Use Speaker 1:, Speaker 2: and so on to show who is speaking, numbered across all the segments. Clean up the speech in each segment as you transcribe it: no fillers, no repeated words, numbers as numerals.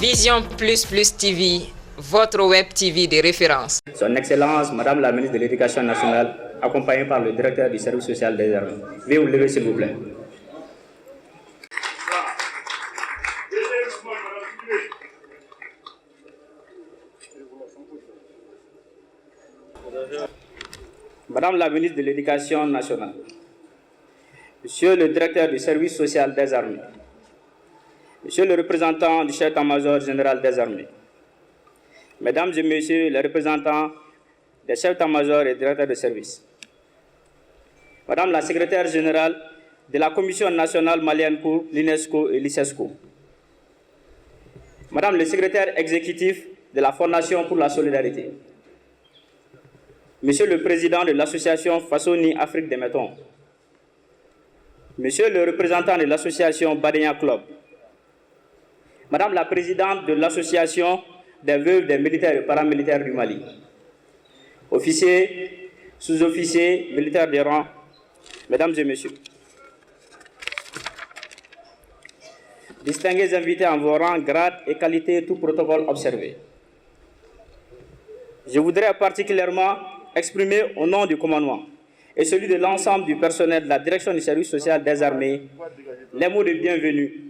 Speaker 1: Vision Plus Plus TV, votre web TV de référence.
Speaker 2: Son Excellence, Madame la Ministre de l'Éducation nationale, accompagnée par le Directeur du Service social des armées. Veuillez vous lever s'il vous plaît. Madame la Ministre de l'Éducation nationale, Monsieur le Directeur du Service social des armées, Monsieur le représentant du chef d'état-major général des armées, Mesdames et Messieurs les représentants des chefs d'état-major et directeurs de service, Madame la secrétaire générale de la Commission nationale malienne pour l'UNESCO et l'ICESCO, Madame le secrétaire exécutif de la Fondation pour la solidarité, Monsieur le président de l'association Fassoni Afrique des Métons, Monsieur le représentant de l'association Badenia Club, Madame la présidente de l'association des veuves des militaires et paramilitaires du Mali, officiers, sous-officiers, militaires de rang, Mesdames et Messieurs, distingués invités en vos rangs, grades et qualités, tout protocole observé. Je voudrais particulièrement exprimer au nom du commandement et celui de l'ensemble du personnel de la direction du service social des armées les mots de bienvenue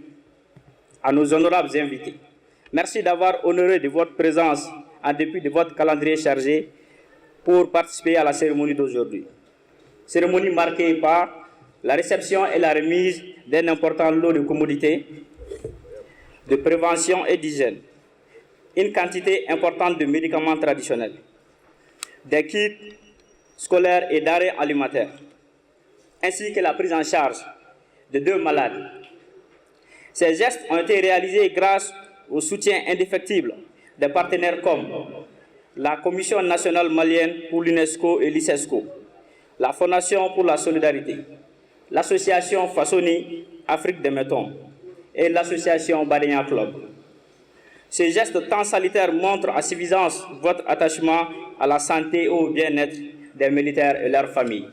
Speaker 2: à nos honorables invités. Merci d'avoir honoré de votre présence en dépit de votre calendrier chargé pour participer à la cérémonie d'aujourd'hui. Cérémonie marquée par la réception et la remise d'un important lot de commodités, de prévention et d'hygiène, une quantité importante de médicaments traditionnels, des kits scolaires et d'arrêts alimentaires, ainsi que la prise en charge de 2 malades. Ces gestes ont été réalisés grâce au soutien indéfectible des partenaires comme la Commission nationale malienne pour l'UNESCO et l'ICESCO, la Fondation pour la solidarité, l'association Fassoni Afrique des Métons et l'association Badenia Club. Ces gestes tant salutaires montrent à suffisance votre attachement à la santé et au bien-être des militaires et leurs familles.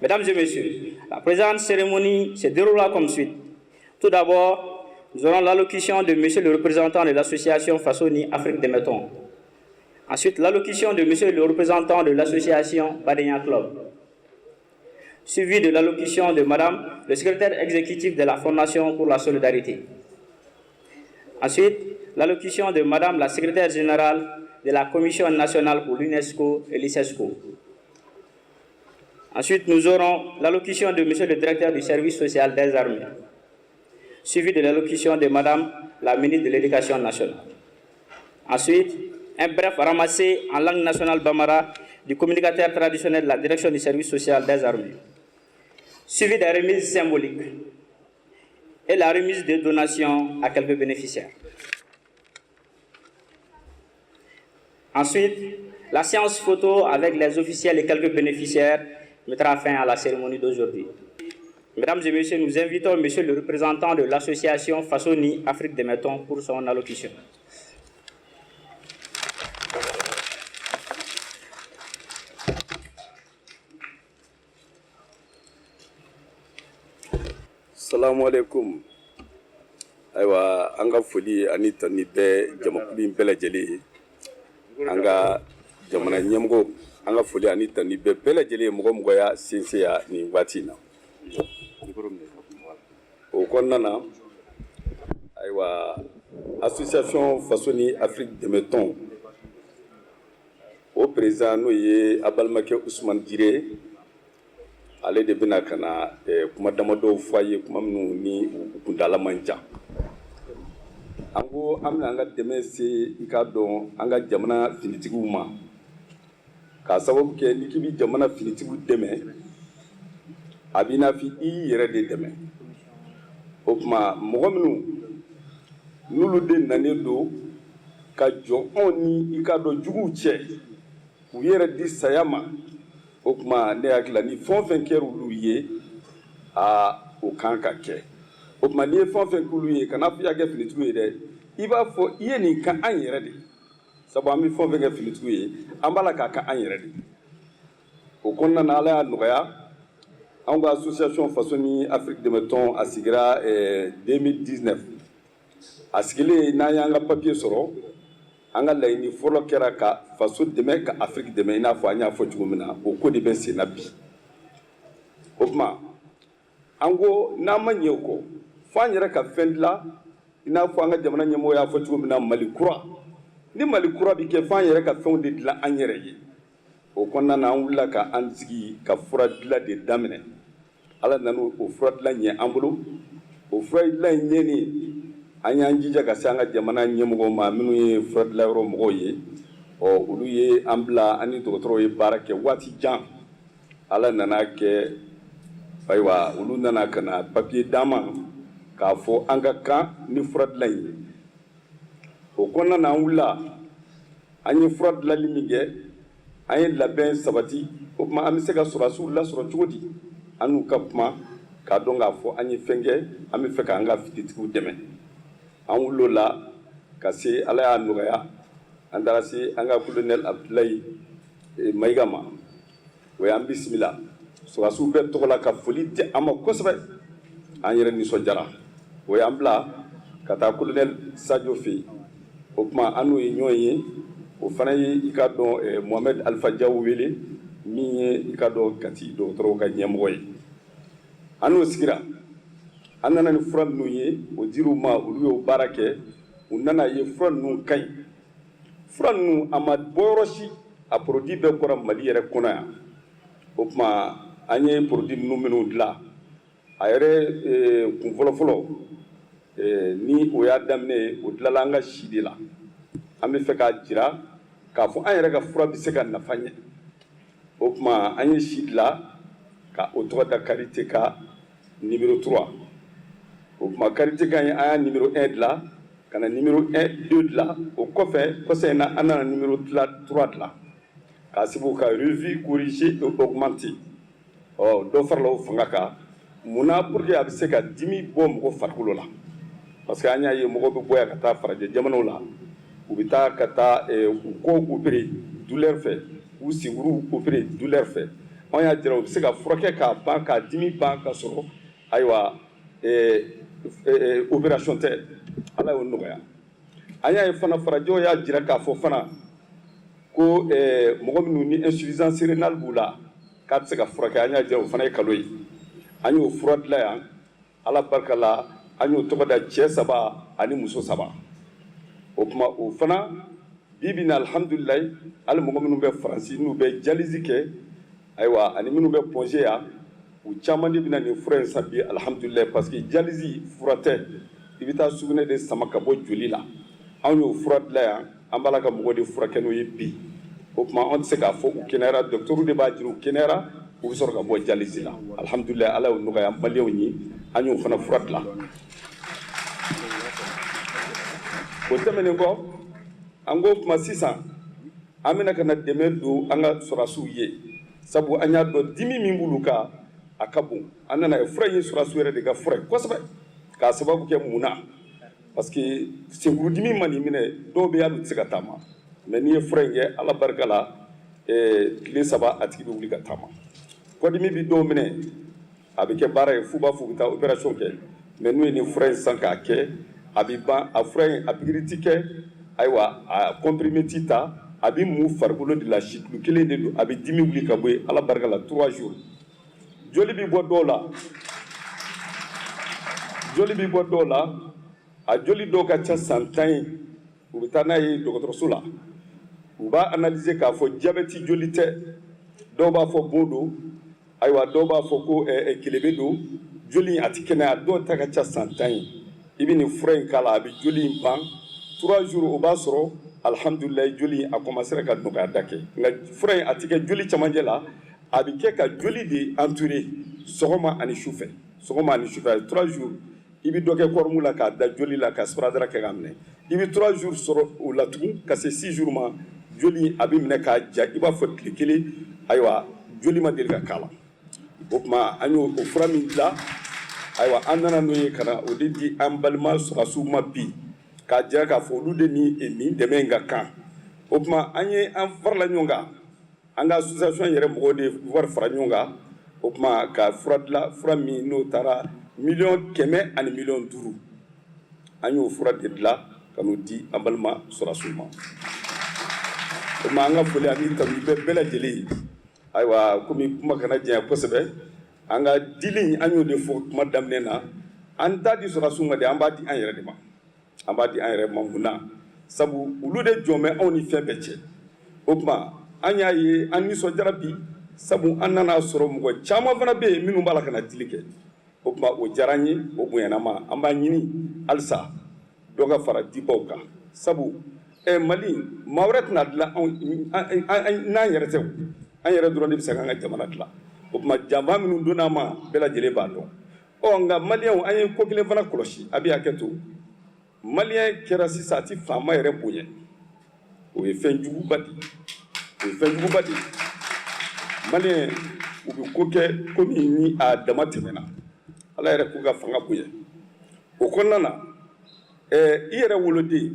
Speaker 2: Mesdames et Messieurs, la présente cérémonie se déroulera comme suit. Tout d'abord, nous aurons l'allocution de Monsieur le représentant de l'association Fassoni Afrique des Métons. Ensuite, l'allocution de Monsieur le représentant de l'association Badenia Club. Suivi de l'allocution de Madame le secrétaire exécutif de la Fondation pour la solidarité. Ensuite, l'allocution de Madame la secrétaire générale de la Commission nationale pour l'UNESCO et l'ICESCO. Ensuite, nous aurons l'allocution de Monsieur le directeur du service social des armées, suivi de l'allocution de Madame la ministre de l'Éducation nationale. Ensuite, un bref ramassé en langue nationale bambara du communicateur traditionnel de la direction du service social des armées, suivi des remises symboliques et la remise de donations à quelques bénéficiaires. Ensuite, la séance photo avec les officiels et quelques bénéficiaires mettra fin à la cérémonie d'aujourd'hui. Mesdames et Messieurs, nous invitons Monsieur le représentant de l'association Fassoni Afrique des Métons pour son allocution.
Speaker 3: Assalamu alaikum. Aywa, anga foli ani tani be jamakuli bela jeli. Anga jamana nyamgo anga foli ani tani be bela jeli mɔgɔ ya sinse ya ni waati na. O kɔnɔna na aywa association Fassoni Afrique des Métons o président n'o ye Abalimakɛ Usumani Dire ale de bena kana kuma damadɔ fɔ a ye kuma minnu ni kuntala man ca. An ko an bɛna an ka dɛmɛ se i k'a dɔn an ka jamana finitigiw ma k'a sababu kɛ ni k'i bɛ jamana finitigiw dɛmɛ a b'i n'a fɔ i y'i yɛrɛ de dɛmɛ. O tuma mɔgɔ minnu n'olu de nanen don ka jɔ anw ni i k'a dɔn juguw cɛ k'u yɛrɛ di saya ma. O kuma ne hakili la ni fɛn o fɛn kɛra olu ye o kan ka kɛ. O kuma n'i ye fɛn o fɛn k'olu ye kana fɔ i y'a kɛ finitigiw ye dɛ i b'a fɔ i ye nin ka an yɛrɛ de sabu an bɛ fɛn o fɛn kɛ finitigiw ye an b'a la k'a ka an yɛrɛ de. O kɔnɔna na ala y'a nɔgɔya anw ka association Fassoni Afrique des Métons a sigira 2019 a sigilen n'an y'an ka papier sɔrɔ an ka laɲini fɔlɔ kɛra ka faso dɛmɛ ka Afrique dɛmɛ i n'a fɔ an y'a fɔ cogo min na o ko de bɛ sen na bi o tuma an ko n'an ma ɲɛ o kɔ fo an yɛrɛ ka fɛn dilan i n'a fɔ an ka jamana ɲɛmɔgɔ y'a fɔ cogo min na Mali kura ni Mali kura bi kɛ fo an yɛrɛ ka fɛnw de dilan an yɛrɛ ye o kɔnɔna na an wulila ka an sigi ka fura dilan de daminɛ Ala nana o fura dilan ɲɛ an bolo o fura dilan ɲɛni an y'an jija ka se an ka jamana ɲɛmɔgɔw ma minnu ye fura dilan yɔrɔ mɔgɔw ye olu ye an bila an ni dɔgɔtɔrɔw ye baara kɛ waati jan Ala nana kɛ ayiwa olu nana ka na papier d'an ma k'a fɔ an ka kan ni fura dilan ye o kɔnɔna na an wulila an ye fura dilanli min kɛ an ye labɛn sabati o tuma an bɛ se ka sɔrɔdasiw lasɔrɔ cogo di an n'u ka kuma k'a dɔn k'a fɔ an ye fɛn kɛ an bɛ fɛ k'an ka finitigiw dɛmɛ an wulila o la ka se Ala y'a nɔgɔya an taara se an ka colonel Abdulayi Mayiga ma o y'an bisimila sɔrɔdasiw bɛɛ tɔgɔ la ka foli di an ma kosɛbɛ an yɛrɛ nisɔndiyara o y'an bila ka taa colonel Sadio fɛ yen o tuma an n'o ye ɲɔgɔn ye o fana ye i ka dɔn Mohamed Alifa Diaw wele min ye i ka dɔn Kati dɔgɔtɔrɔw ka ɲɛmɔgɔ ye an n'o sigira an nana ni fura ninnu ye o dir'u ma olu y'o baara kɛ u nana ye fura ninnu ka ɲi fura ninnu a ma bɔ yɔrɔ si a produit bɛɛ bɔra Mali yɛrɛ kɔnɔ yan o tuma an ye produit ninnu minnu dilan a yɛrɛ kun fɔlɔ ni o y'a daminɛ o dilanla an ka si de la an bɛ fɛ k'a jira k'a fɔ an yɛrɛ ka fura bɛ se ka nafa ɲɛ o tuma an ye si dilan ka o tɔgɔ da karité ka numéro 3 o tuma karité ka an y'a numéro 1 dilan ka na numéro 1 2 dilan o kɔfɛ kɔsa in na an nana numéro 3 dilan k'a sababu ka revue corrigée et augmentée dɔ farala o fanga kan munna pour que a bɛ se ka dimi bɔ mɔgɔ farikolo la parce que an y'a ye mɔgɔ bɛ bɔ yan ka taa farajɛ jamanaw la u bɛ taa ka taa u kɔ opéré douleur fɛ u senkuru opéré douleur fɛ an y'a jira u bɛ se ka furakɛ k'a ban k'a dimi ban ka sɔrɔ ayiwa opération tɛ Ala y'o nɔgɔya an y'a ye fana farajɛw y'a jira k'a fɔ fana ko mɔgɔ minnu ni insuffisance rénale b'u la k'a bɛ se ka furakɛ an y'a jira o fana ye kalo ye an y'o fura dilan yan Ala barika la an y'o tɔgɔ da cɛ 3 ani muso 3 o tuma o fana bi bi in na alihamudulilayi hali mɔgɔ minnu bɛ Faransi n'u bɛ dialyse kɛ ayiwa ani minnu bɛ pɔnze yan u caman de bɛ na nin fura in san bi alihamudulilayi parce que dialyse fura tɛ i bɛ taa sugunɛ de sama ka bɔ joli la anw y'o fura dilan yan an b'a la ka mɔgɔ de furakɛ n'o ye bi o tuma anw tɛ se k'a fɔ u kɛnɛyara docteur de b'a jira u kɛnɛyara u bɛ sɔrɔ ka bɔ dialyse la alihamudulilayi Ala y'o nɔgɔya maliyɛnw ye an y'o fana fura dilan o tɛmɛnen kɔ an ko kuma sisan an bɛna ka na dɛmɛ don an ka sɔrɔdasiw ye sabu an y'a dɔn dimi min b'olu kan a ka bon an nana ye fura in ye sɔrɔdasiw yɛrɛ de ka fura ye kosɛbɛ k'a sababu kɛ mun na parce que senkurudimi ma nin minɛ dɔw bɛ yen hali u tɛ se ka taama mais n'i ye fura in kɛ Ala barika la tile 3 a tigi bɛ wuli ka taama kɔdimi bɛ dɔw minɛ a bɛ kɛ baara ye f'u b'a fɔ u bɛ taa opération kɛ mais n'u ye nin fura in san k'a kɛ a bɛ ban a fura in a pikiri ti kɛ ayiwa a comprimé ti ta a bɛ mun farikolo de la situlu kelen de don a bɛ dimi wuli ka bɔ yen Ala barika la 3 jours joli bɛ bɔ dɔw la a joli dɔw ka ca san 10 ye u bɛ taa n'a ye dɔgɔtɔrɔso la u b'a analyser k'a fɔ diabète joli tɛ dɔw b'a fɔ bon don ayiwa dɔw b'a fɔ ko kelebe don joli in a tɛ kɛnɛya dɔw ta ka ca san 10 ye i bɛ nin fura in k'a la a bɛ joli in ban 3 jours o b'a sɔrɔ alihamudulilayi joli in a commencera ka nɔgɔya da kɛ nka fura in a tɛ kɛ joli camancɛ la a bɛ kɛ ka joli de entourer sɔgɔma ani sufɛ 3 jours i bɛ dɔ kɛ kɔrɔmu la k'a da joli la ka sparadrap kɛ k'a minɛ i bɛ 3 jours sɔrɔ o la tugun ka se 6 jours ma joli a bɛ minɛ k'a ja i b'a fɔ tile kelen ayiwa joli ma deli ka k'a la o tuma an y'o fura min dilan ayiwa an nana n'o ye ka na o de di an balima sɔrɔdasiw ma bi k'a jira k'a fɔ olu de ni nin dɛmɛ in ka kan o tuma an farala ɲɔgɔn kan an ka association yɛrɛ mɔgɔw de wari fara ɲɔgɔn kan o tuma ka fura dilan fura min n'o taara 100 000 ani 5 000 000 an y'o fura de dilan ka n'o di an balima sɔrɔdasiw ma o tuma an ka foli ani tanu bɛ bɛɛ lajɛlen ye ayiwa komi kuma kana janya kosɛbɛ an ka dili an y'o de fɔ kuma daminɛ na an t'a di sɔrɔdasiw ma de an b'a di an yɛrɛ de ma an b'a di an yɛrɛ ma mun na sabu olu de jɔn bɛ anw ni fɛn bɛɛ cɛ o tuma an y'a ye an nisɔndiyara bi sabu an nana sɔrɔ mɔgɔ caman fana bɛ yen minnu b'a la ka na dili kɛ o tuma o diyara an ye o bonyana ma an b'a ɲini halisa dɔ ka fara dibaw kan sabu Mali maa wɛrɛ tɛna dilan n'an yɛrɛ tɛ an yɛrɛ dɔrɔn de bɛ se k'an ka jamana dilan o tuma janfa minnu donna an ma bɛɛ lajɛlen b'a dɔn nka maliyɛnw an ye ko kelen fana kɔlɔsi a bɛ hakɛ to maliyɛn kɛra sisan a tɛ faama yɛrɛ bonya o ye fɛn juguba de ye maliyɛn u bɛ ko kɛ komi ni a dama tɛmɛna ala yɛrɛ k'u ka fanga bonya o kɔnɔna na i yɛrɛ woloden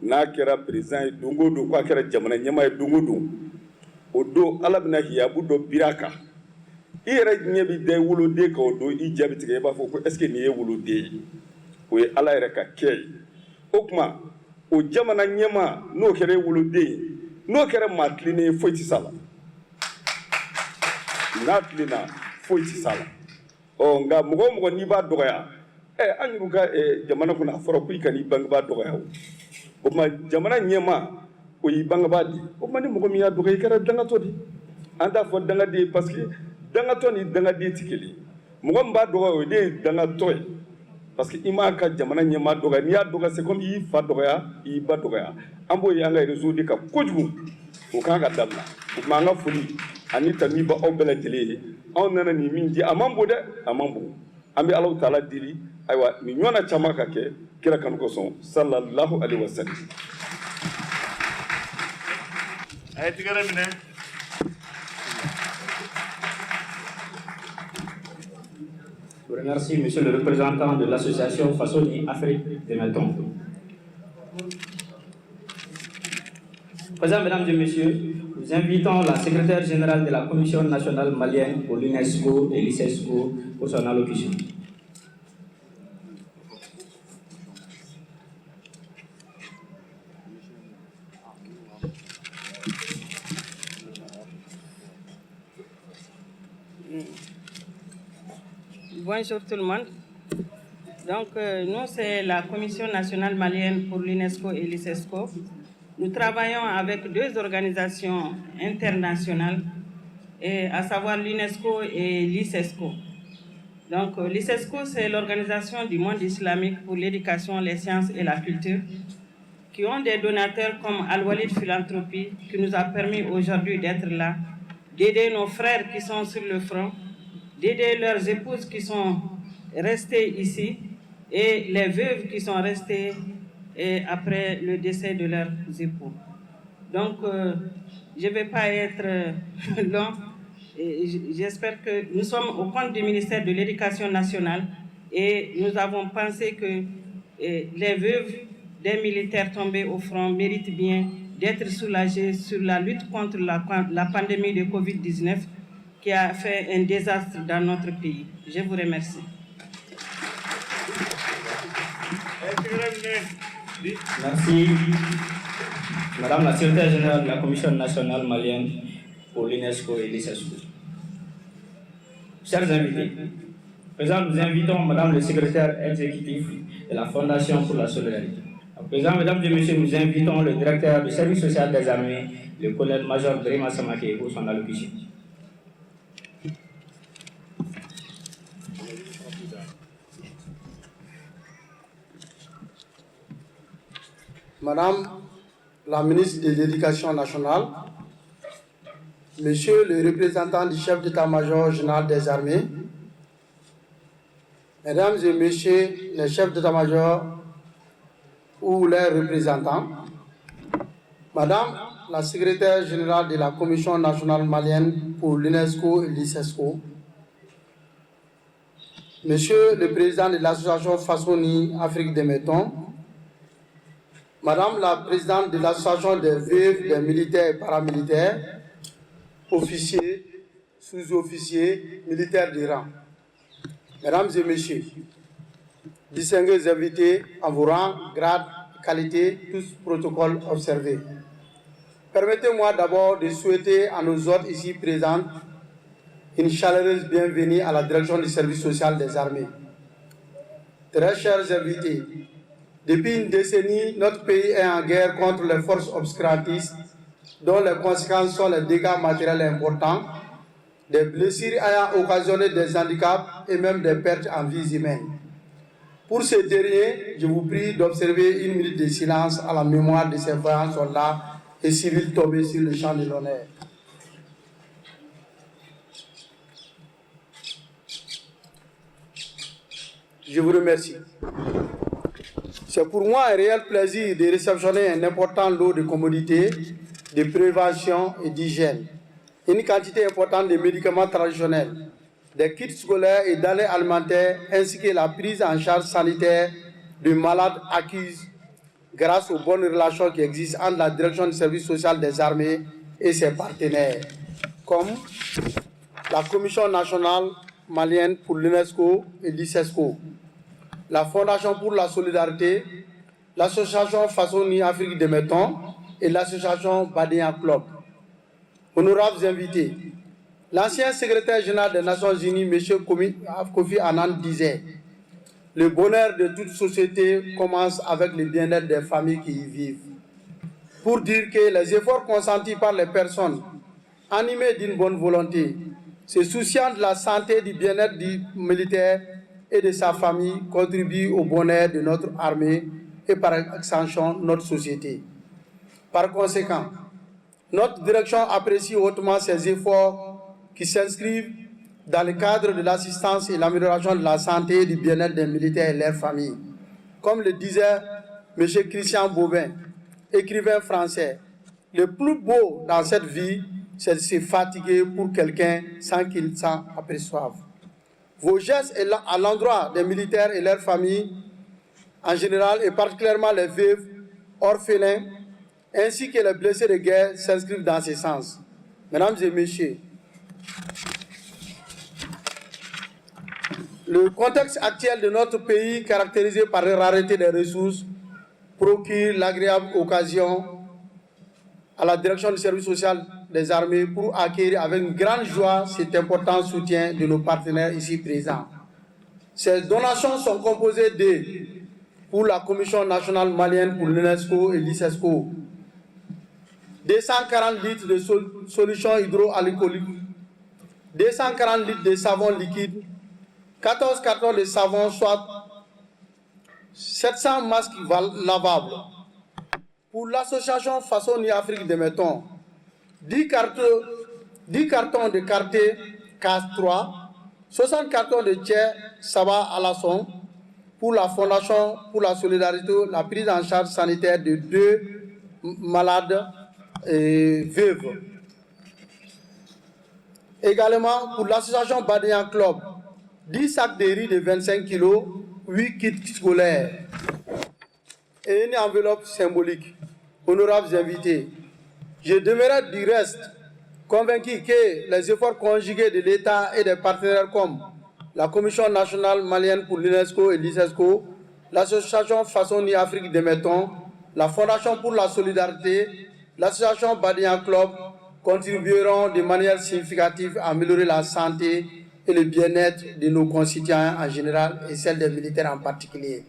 Speaker 3: n'a kɛra président ye don o don k'a kɛra jamana ɲɛmaa ye don o don o don ala bɛna hiyabu dɔ biri a kan i yɛrɛ ɲɛ bɛ da i woloden kan o don i jaabi tigɛ i b'a fɔ ko est ce que nin ye woloden ye o ye ala yɛrɛ ka kɛ ye o tuma o jamana ɲɛmaa n'o kɛra i woloden ye n'o kɛra maa tilennen ye foyi tɛ s'a la n'a tilenna foyi tɛ s'a la nka mɔgɔ o mɔgɔ n'i b'a dɔgɔya an y'u ka jamana kɔnɔ a fɔra ko i ka n'i bangebaa dɔgɔya o tuma jamana ɲɛmaa o y'i bangebaa de ye o tuma ni mɔgɔ min y'a dɔgɔya i kɛra dangatɔ de ye an t'a fɔ dangaden ye parce que dangatɔ ni dangaden tɛ kelen ye mɔgɔ min b'a dɔgɔya o de ye dangatɔ ye parce que i m'a ka jamana ɲɛmaa dɔgɔya n'i y'a dɔgɔya c'est comme i y'i fa dɔgɔya i y'i ba dɔgɔya an b'o ye an ka réseau de kan kojugu o kan ka dabila o tuma an ka foli ani tanu bɛ aw bɛɛ lajɛlen ye anw nana nin min di a man bon dɛ a man bon an bɛ Alahu taala deli ayiwa nin ɲɔgɔnna caman ka kɛ kira kanu kosɔn sallallahu alaihi wa sallam.
Speaker 2: a ye tigɛrɛ minɛ.
Speaker 4: Je vous remercie, monsieur le représentant de l'association Fassoni Afrique de Meton. Président, mesdames et messieurs, nous invitons la secrétaire générale de la Commission nationale malienne pour l'UNESCO et l'ICESCO pour son allocution.
Speaker 5: Bonjour tout le monde. Donc, nous, c'est la Commission nationale malienne pour l'UNESCO et l'ICESCO. Nous travaillons avec deux organisations internationales, à savoir l'UNESCO et l'ICESCO. Donc, l'ICESCO, c'est l'organisation du monde islamique pour l'éducation, les sciences et la culture, qui ont des donateurs comme Al-Walid Philanthropie, qui nous a permis aujourd'hui d'être là, d'aider nos frères qui sont sur le front, d'aider leurs épouses qui sont restées ici et les veuves qui sont restées après le décès de leurs époux. Donc, je ne vais pas être long. J'espère que nous sommes au compte du ministère de l'Éducation nationale et nous avons pensé que les veuves des militaires tombés au front méritent bien d'être soulagées sur la lutte contre la pandémie de Covid-19 qui a fait un désastre dans notre pays. Je vous remercie.
Speaker 4: Merci. Madame la secrétaire générale de la Commission nationale malienne pour l'UNESCO et l'ICESCO. Chers invités, présent, nous invitons Madame le secrétaire exécutif de la Fondation pour la solidarité. À présent, mesdames et messieurs, nous invitons le directeur du service social des armées, le colonel-major Brima Samake, pour son allocution.
Speaker 6: Madame la ministre de l'Éducation nationale, Monsieur le représentant du chef d'état-major général des armées, Mesdames et Messieurs les chefs d'état-major ou leurs représentants, Madame la secrétaire générale de la Commission nationale malienne pour l'UNESCO et l'ICESCO, Monsieur le président de l'association Fassoni Afrique de Meton, Madame la présidente de l'association des veuves des militaires et paramilitaires, officiers, sous-officiers, militaires de rang. Mesdames et messieurs, distingués invités, en vous rang, grade, qualité, tous protocoles observés. Permettez-moi d'abord de souhaiter à nos hôtes ici présents une chaleureuse bienvenue à la direction du service social des armées. Très chers invités, depuis une décennie, notre pays est en guerre contre les forces obscurantistes dont les conséquences sont les dégâts matériels importants, des blessures ayant occasionné des handicaps et même des pertes en vies humaines. Pour ce dernier, je vous prie d'observer une minute de silence à la mémoire de ces vaillants soldats et civils tombés sur le champ de l'honneur. Je vous remercie. C'est pour moi un réel plaisir de réceptionner un important lot de commodités, de prévention et d'hygiène, une quantité importante de médicaments traditionnels, des kits scolaires et denrées alimentaires, ainsi que la prise en charge sanitaire de malades acquis grâce aux bonnes relations qui existent entre la direction du service social des armées et ses partenaires, comme la Commission nationale malienne pour l'UNESCO et l'ICESCO, la Fondation pour la solidarité, l'association Façonni Afrique de Meton et l'association Badéan Club. Honorables invités, l'ancien secrétaire général des Nations Unies, M. Kofi Annan, disait « Le bonheur de toute société commence avec le bien-être des familles qui y vivent ». Pour dire que les efforts consentis par les personnes animées d'une bonne volonté, se souciant de la santé et du bien-être du militaire et de sa famille, contribuent au bonheur de notre armée et par extension notre société. Par conséquent, notre direction apprécie hautement ces efforts qui s'inscrivent dans le cadre de l'assistance et l'amélioration de la santé et du bien-être des militaires et leurs familles. Comme le disait M. Christian Bobin, écrivain français, le plus beau dans cette vie, c'est de se fatiguer pour quelqu'un sans qu'il s'en aperçoive. Vos gestes à l'endroit des militaires et leurs familles, en général, et particulièrement les veuves, orphelins, ainsi que les blessés de guerre, s'inscrivent dans ce sens. Mesdames et messieurs, le contexte actuel de notre pays, caractérisé par la rareté des ressources, procure l'agréable occasion à la direction du service social des armées pour acquérir avec une grande joie cet important soutien de nos partenaires ici présents. Ces donations sont composées de, pour la Commission nationale malienne pour l'UNESCO et l'ICESCO, 240 litres de solution hydroalcoolique, 240 litres de savon liquide, 14 cartons de savon, soit 700 masques lavables. Pour l'association Façonni Afrique de Meton, 10 cartons de Carté CAS3, 60 cartons de Tchè Saba Alasson. Pour la Fondation pour la solidarité, la prise en charge sanitaire de 2 malades veuves. Également, pour l'association Badéan Club, 10 sacs de riz de 25 kg, 8 kits scolaires et une enveloppe symbolique. Honorables invités, je demeurais du reste convaincu que les efforts conjugués de l'État et des partenaires comme la Commission nationale malienne pour l'UNESCO et l'ICESCO, l'association Façonni Afrique de Meton, la Fondation pour la solidarité, l'association Badéan Club contribueront de manière significative à améliorer la santé et le bien-être de nos concitoyens en général et celle des militaires en particulier.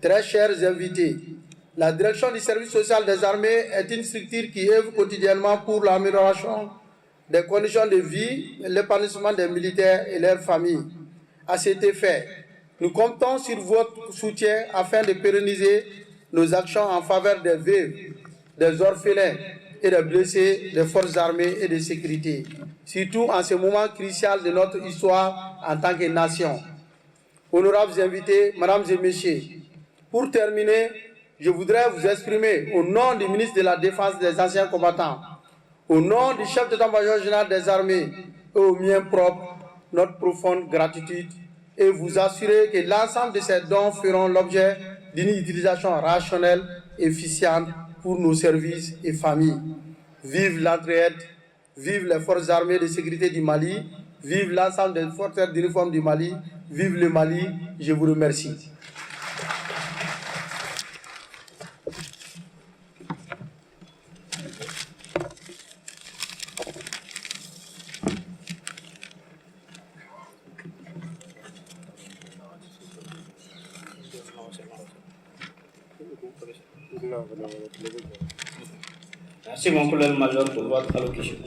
Speaker 6: Très chers invités, la direction du service social des armées est une structure qui œuvre quotidiennement pour l'amélioration des conditions de vie et l'épanouissement des militaires et leurs familles. À cet effet, nous comptons sur votre soutien afin de pérenniser nos actions en faveur des veuves, des orphelins et des blessés des forces armées et de sécurité, surtout en ce moment crucial de notre histoire en tant que nation. Honorables invités, mesdames et messieurs, pour terminer, je voudrais vous exprimer au nom du ministre de la Défense des anciens combattants, au nom du chef d'état-major général des armées et au mien propre, notre profonde gratitude et vous assurer que l'ensemble de ces dons feront l'objet d'une utilisation rationnelle et efficiente pour nos services et familles. Vive l'entraide, vive les forces armées de sécurité du Mali, vive l'ensemble des forces d'uniforme du Mali, vive le Mali, je vous remercie.
Speaker 4: Merci mon colonel-major pour votre allocution.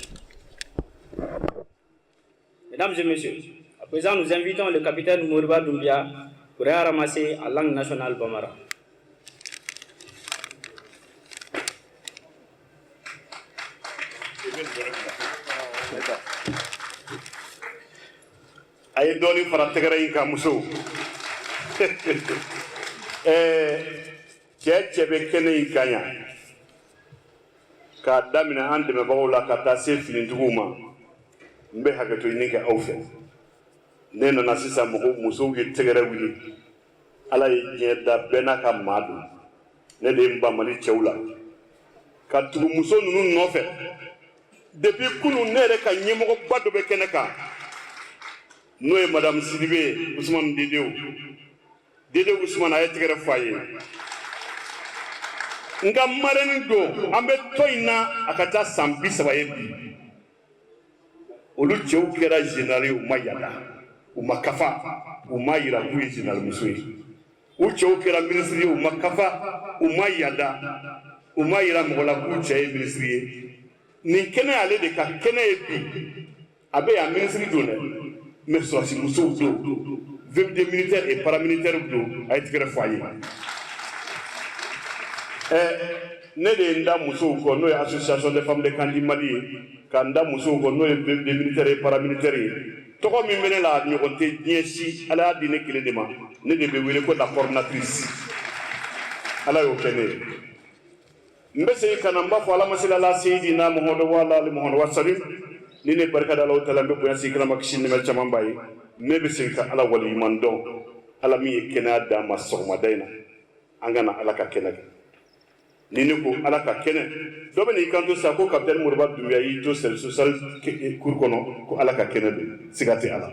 Speaker 4: Mesdames et messieurs, à présent nous invitons le capitaine Moriba Doumbia pour ramasser à langue nationale Bambara.
Speaker 7: Aye doni fara tegara in ka muso cebe kene in kanya ka damina an dɛmɛ bagaw la ka taa se finitigiw ma n bɛ hakɛto ɲini kɛ aw fɛ ne nana sisan mɔgɔw musow ye tɛgɛrɛ wuli ala ye diɲɛ da bɛɛ n'a ka maa don ne de ye n ba mali cɛw la ka tugu muso ninnu nɔfɛ depuis kunu ne yɛrɛ ka ɲɛmɔgɔba dɔ bɛ kɛnɛ kan n'o ye madame Sidibe Ousmane Dede Ousmane a ye tɛgɛrɛ fɔ a ye nka marraine don an bɛ tɔ in na a ka taa san 30 ye bi olu cɛw kɛra général ye u ma yada u ma kafa u ma yira k'u ye général muso ye u cɛw kɛra ministre ye u ma kafa u ma yada u ma yira mɔgɔ la k'u cɛ ye ministre ye nin kɛnɛ ale de ka kɛnɛ ye bi a bɛ yan ministre don dɛ mais sɔrɔsi musow don veuve de militaire et paramilitaire don a ye tɛgɛrɛ fɔ a ye ne de ye n da musow kɔ n'o ye association des femmes de Kandi Mali ye ka n da musow kɔ n'o ye veuve de militaire et paramilitaire ye tɔgɔ min bɛ ne la ɲɔgɔn tɛ diɲɛ si ala y'a di ne kelen de ma ne de bɛ wele ko la coordinatrice ala y'o kɛ ne ye n bɛ segin ka na n b'a fɔ ala ma se la seyidina Muhamadu wa ala ali Muhamadu wa salim ni ne barika da Alahu taala n bɛ bonya sigi kɛnɛma kisi nɛmɛ caman b'a ye ne bɛ segin ka ala waleɲuman dɔn ala min ye kɛnɛya d'an ma sɔgɔmada in na an ka na ala ka kɛnɛ kɛ ni ne ko ala ka kɛnɛ dɔ bɛ n'i kanto sa ko capitaine Moriba Doumbia y'i to service social cour kɔnɔ ko ala ka kɛnɛ don siga tɛ ala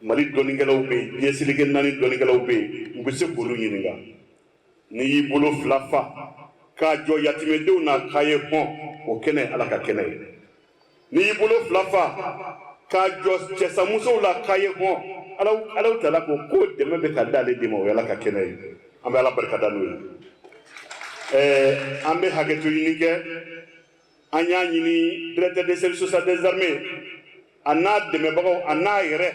Speaker 7: mali dɔnnikɛlaw bɛ yen diɲɛ seleke 4 dɔnnikɛlaw bɛ yen u bɛ se k'olu ɲininka n'i y'i bolo 2 fa k'a jɔ yatimedenw n'a k'a ye hɔn o kɛnɛ ala ka kɛnɛ ye n'i y'i bolo 2 fa k'a jɔ cɛsamusow la k'a ye hɔn ala taala ko dɛmɛ bɛ ka d'ale de ma o ye ala ka kɛnɛ ye an bɛ ala barika da n'o ye an bɛ hakɛto ɲini kɛ an y'a ɲini directeur des services sociaux des armées a n'a dɛmɛbagaw a n'a yɛrɛ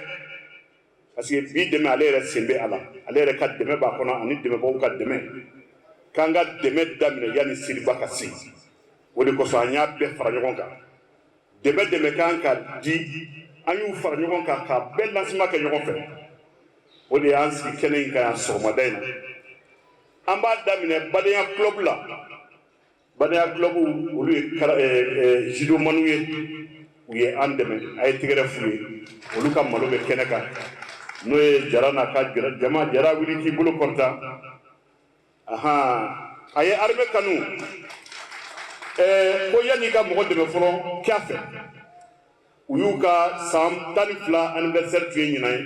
Speaker 7: parce que bi dɛmɛ ale yɛrɛ sen bɛ a la ale yɛrɛ ka dɛmɛ b'a kɔnɔ ani dɛmɛbagaw ka dɛmɛ k'an ka dɛmɛ daminɛ yanni seliba ka se o de kosɔn an y'a bɛɛ fara ɲɔgɔn kan dɛmɛ kan ka di an y'u fara ɲɔgɔn kan k'a bɛɛ lancement kɛ ɲɔgɔn fɛ o de y'an sigi kɛnɛ in kan yan sɔgɔmada in na an b'a daminɛ badenya club la badenya club olu ye judomaniw ye u ye an dɛmɛ a ye tɛgɛrɛ f'u ye olu ka malo bɛ kɛnɛ kan n'o ye jara n'a ka jama jara wuli k'i bolo kɔrɔta a ye armée kanu ko yanni ka mɔgɔ dɛmɛ fɔlɔ k'a fɛ u y'u ka san 12 anniversaire tun ye ɲinan ye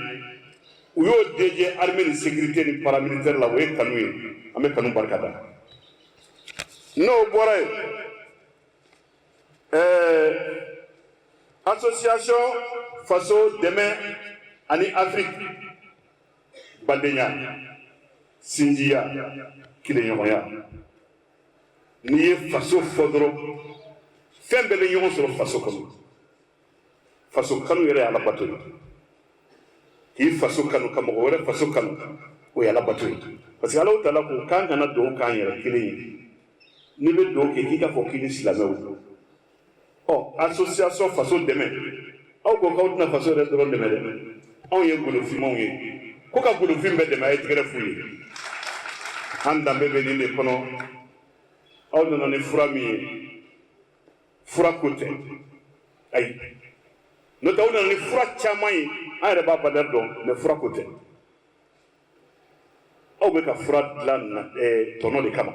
Speaker 7: u y'o DG armée ni sécurité ni paramilitaire la o ye kanu ye an bɛ kanu barika da n'o bɔra yen association faso dɛmɛ ani Afrique badenya sinjiya kileɲɔgɔnya n'i ye faso fɔ dɔrɔn fɛn bɛɛ bɛ ɲɔgɔn sɔrɔ faso kɔnɔ faso kanu yɛrɛ ye ala bato ye k'i faso kanu ka mɔgɔ wɛrɛ faso kanu o ye ala bato ye parce que Alahu taala ko k'an kana dugawu k'an yɛrɛ kelen ye n'i bɛ dugawu kɛ k'i ka fɔ k'i ni silamɛw association faso dɛmɛ aw ko k'aw tɛna faso yɛrɛ dɔrɔn dɛmɛ dɛ anw ye golofinmaw ye ko ka golofin bɛɛ dɛmɛ a ye tɛgɛrɛ f'u ye an danbe bɛ nin de kɔnɔ aw nana ni fura min ye fura ko tɛ ayi n'o tɛ aw nana ni fura caman ye an yɛrɛ b'a valeur dɔn mais fura ko tɛ aw bɛ ka fura dilan tɔnɔ de kama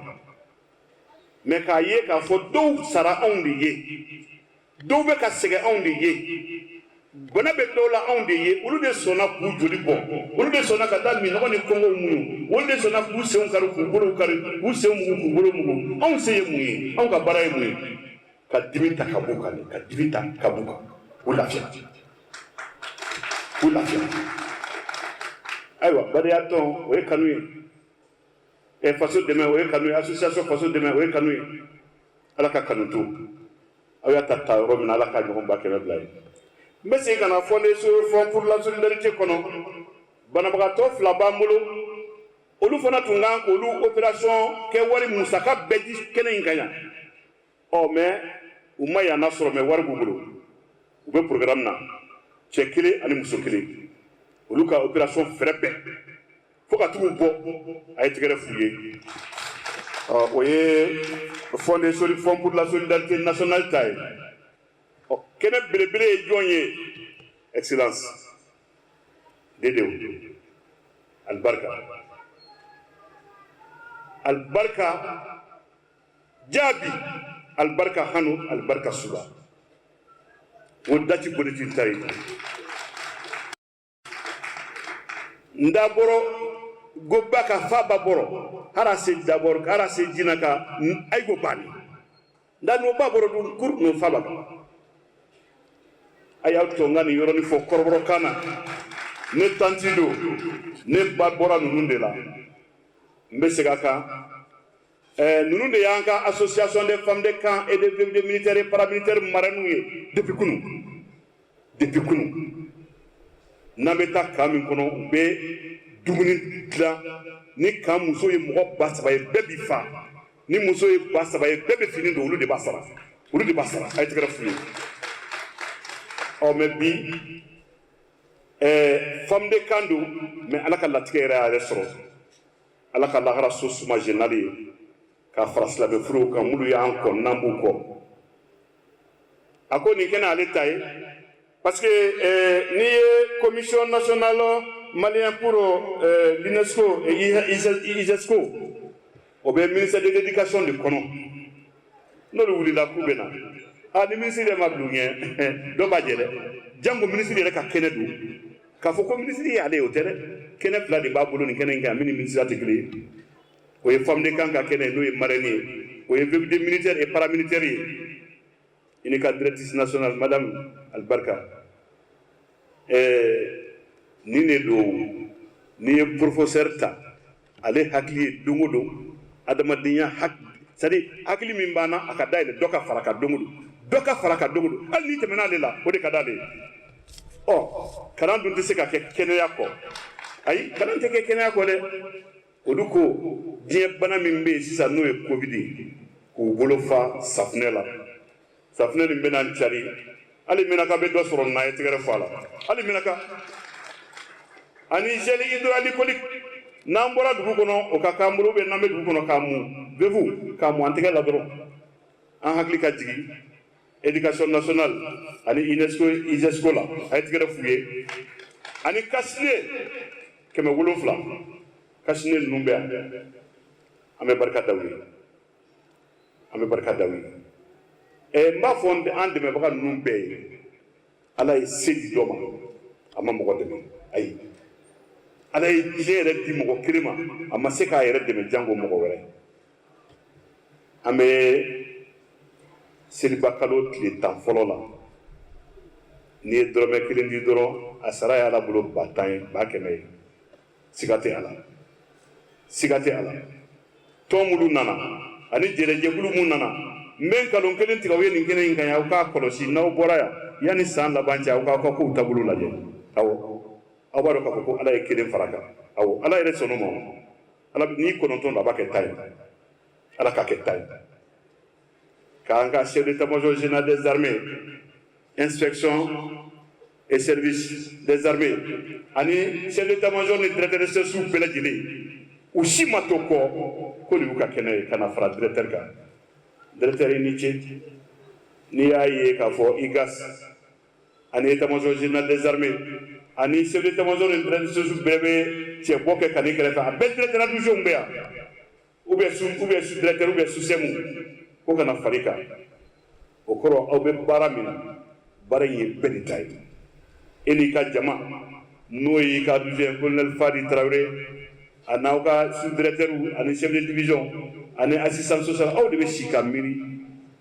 Speaker 7: mais k'a ye k'a fɔ dɔw sara anw de ye dɔw bɛ ka sɛgɛn anw de ye bana bɛ dɔw la anw de ye olu de sɔnna k'u joli bɔ olu de sɔnna ka taa minɔgɔ ni kɔngɔw muɲu olu de sɔnna k'u senw kari k'u bolow kari k'u senw mugu k'u bolo mugu anw se ye mun ye anw ka baara ye mun ye ka dimi ta ka b'u kan ka dimi ta ka b'u kan u lafiya ayiwa badenya tɔn o ye kanu ye et façon demain o ye kanu ye association façon demain o ye kanu ye ala ka kanu to aw y'a ta yɔrɔ min na ala ka ɲɔgɔn ba kɛmɛ bila ye n bɛ segin ka na fond pour la solidarité kɔnɔ banabagatɔ 2 b'an bolo olu fana tun kan k'olu opération kɛ wari musaka bɛɛ di kɛnɛ in kan yan mais u ma yan sɔrɔ mais wari b'u bolo u bɛ programme na cɛ 1 ani muso 1 olu ka opération fɛrɛ bɛɛ fo ka tugu bɔ a ye tigɛrɛ f'u ye o ye fond pour la solidarité nationale ta ye kɛnɛ belebele ye jɔn ye excellence dedew albarka jaabi albarka hanu albarka suba o dati politique ta ye nda bɔrɔ goba ka fa ba bɔrɔ hara se dabɔrɔ hara se jina ka ay go bani nda no ba bɔrɔ dun kur no fa ba ayaw to ngani yoroni fo korboro kana ne tantido ne ba bɔra nunu de la mbe sega kan nunu de yanka association des femmes de camp et des militaires et paramilitaires maranu ye depuis kunu n'an taa kan min kɔnɔ u bɛ dumuni dilan ni kan muso ye mɔgɔ ba 3 ye bɛɛ bi fa ni muso ye ba 3 ye bɛɛ bɛ fini don olu de b'a sara a ye tigɛrɛ f'u ye mais bi femme de kan don mais ala ka latigɛ yɛrɛ y'a yɛrɛ sɔrɔ ala ka lahara so suma jenali ye k'a fara silamɛ furuw kan minnu y'an kɔ n'an b'u kɔ a ko nin kɛnɛ ale ta ye parce que n'i ye commission nationale malien pour l'UNESCO et ISESCO o bɛ ministère de l'éducation de kɔnɔ n'olu wulila k'u bɛ na ni ministre yɛrɛ ma bila u ɲɛ dɔ b'a jɛ dɛ jango ministre yɛrɛ ka kɛnɛ don k'a fɔ ko ministre y'ale o tɛ dɛ kɛnɛ 2 de b'a bolo nin kɛnɛ in kan min ni ministre tɛ kelen ye o ye femme de camp ka kɛnɛ n'o ye marraine ye o ye des militaires et paramilitaires ye ini ka directrice nationale madame albarka ni ne don ni ye professeur ta ale hakili ye don o don adamadenya c'est-à-dire hakili min banna a ka dayɛlɛ dɔ ka fara ka don o don hali ni tɛmɛna ale la o de ka d'ale ye kalan dun tɛ se ka kɛ kɛnɛya kɔ ayi kalan tɛ kɛ kɛnɛya kɔ dɛ olu ko diɲɛ bana min bɛ yen sisan n'o ye covid k'u bolo fa safunɛ la safunɛ nin bɛna cari hali minaka bɛ dɔ sɔrɔ n'a ye tɛgɛrɛ fɔ a la hali minaka ani gel hydroalcoolique n'an bɔra dugu kɔnɔ o ka k'an bolo n'an bɛ dugu kɔnɔ k'a mun bevu k'a mun an tɛgɛ la dɔrɔn an hakili ka jigin éducation nationale ani UNESCO ISESCO la a ye tigɛrɛ f'u ye ani kasine 700 kasine ninnu bɛ yan an bɛ barika da u ye n b'a fɔ an dɛmɛbaga ninnu bɛɛ ye ala ye se di dɔ ma a ma mɔgɔ dɛmɛ ayi ala ye diɲɛ yɛrɛ di mɔgɔ kelen ma a ma se k'a yɛrɛ dɛmɛ jango mɔgɔ wɛrɛ an bɛ seliba kalo tile 10 fɔlɔ la n'i ye dɔrɔmɛ 1 di dɔrɔn a sara ye ala bolo 1000 ye 100 ye siga tɛ a la tɔn minnu nana ani jɛrɛjɛkulu minnu nana n bɛ nkalon 1 tigɛ aw ye nin kɛnɛ in kan yan aw k'a kɔlɔsi n'aw bɔra yan yanni san laban cɛ aw k'aw ka kow taabolo lajɛ awɔ aw b'a dɔn k'a fɔ ko ala ye 1 fara kan awɔ ala yɛrɛ sɔnn'o ma ala n'i 9 don a b'a kɛ 10 ye ala k'a kɛ 10 ye k'an ka chef d'état-major général des armées inspection et service des armées ani chef d'état-major ni directeur de service bɛɛ lajɛlen u si ma to kɔ ko nin y'u ka kɛnɛ ye ka na fara directeur kan directeur yi ni ce n'i y'a ye k'a fɔ IGAS ani état-major général des armées ani chef d'état-major ni directeur de service bɛɛ bɛ cɛ bɔ kɛ ka n'i kɛrɛfɛ a bɛɛ directeur adjoint bɛ yan ou bien sous-directeur ou bien sous-SEMU ko kana fari kan o kɔrɔ aw bɛ baara min na baara in ye bɛɛ de ta ye e n'i ka jama n'o y'i ka adjoint colonel Fadi Tarawele a n'aw ka sous-directeur ani chef de division ani assistant social aw de bɛ si ka miiri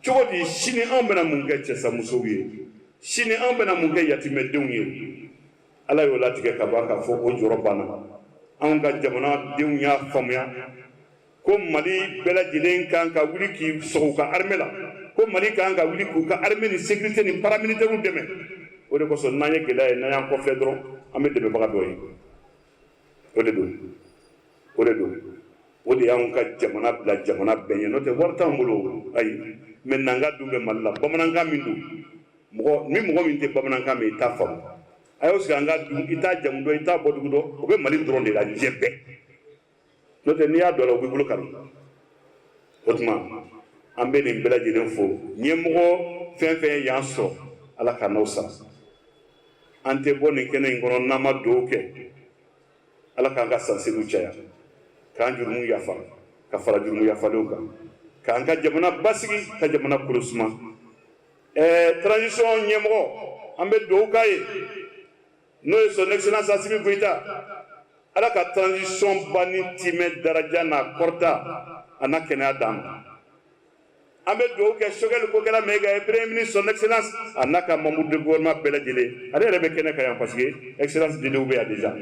Speaker 7: cogo di sini anw bɛna mun kɛ cɛsamusow ye sini anw bɛna mun kɛ yatimɛdenw ye ala y'o latigɛ ka ban k'a fɔ o jɔrɔ banna anw ka jamanadenw y'a faamuya ko Mali bɛɛ lajɛlen kan ka wuli k'i sɔgɔ u ka armée la ko Mali kan ka wuli k'u ka armée ni sécurité ni paramilitaires dɛmɛ o de kosɔn n'an ye gɛlɛya ye n'an y'an kɔfilɛ dɔrɔn an bɛ dɛmɛbaga dɔ ye o de don o de y'anw ka jamana bila jamana bɛɛ ɲɛ n'o tɛ wari t'anw bolo ayi mais nanga dun bɛ Mali la bamanankan min don ni mɔgɔ min tɛ bamanankan mɛn i t'a faamu a y'o sigi an ka dun i t'a jamu dɔn i t'a bɔdugu dɔn o bɛ Mali dɔrɔn de la diɲɛ bɛɛ n'o tɛ n'i y'a dɔn a la o b'i bolo kari o tuma an bɛ nin bɛɛ lajɛlen fo ɲɛmɔgɔ fɛn fɛn y'an sɔrɔ Ala ka n'aw sara an tɛ bɔ nin kɛnɛ in kɔnɔ n'an ma dugawu kɛ Ala k'an ka sansegiw caya k'an jurumu yafa ka fara jurumu yafalenw kan k'an ka jamana basigi ka jamana kɔlɔsuma transition ɲɛmɔgɔ an bɛ dugawu k'a ye n'o ye son excellence Assimi Goïta Ala ka transition ba ni timɛ daraja n'a kɔrɔta a n'a kɛnɛya d'an ma an bɛ dugawu kɛ Choguel Kokɛla Mayiga ye premier ministre son excellence a n'a ka membre de gouvernement bɛɛ lajɛlen ale yɛrɛ bɛ kɛnɛ kan yan parce que excellence Didier bɛ yan déjà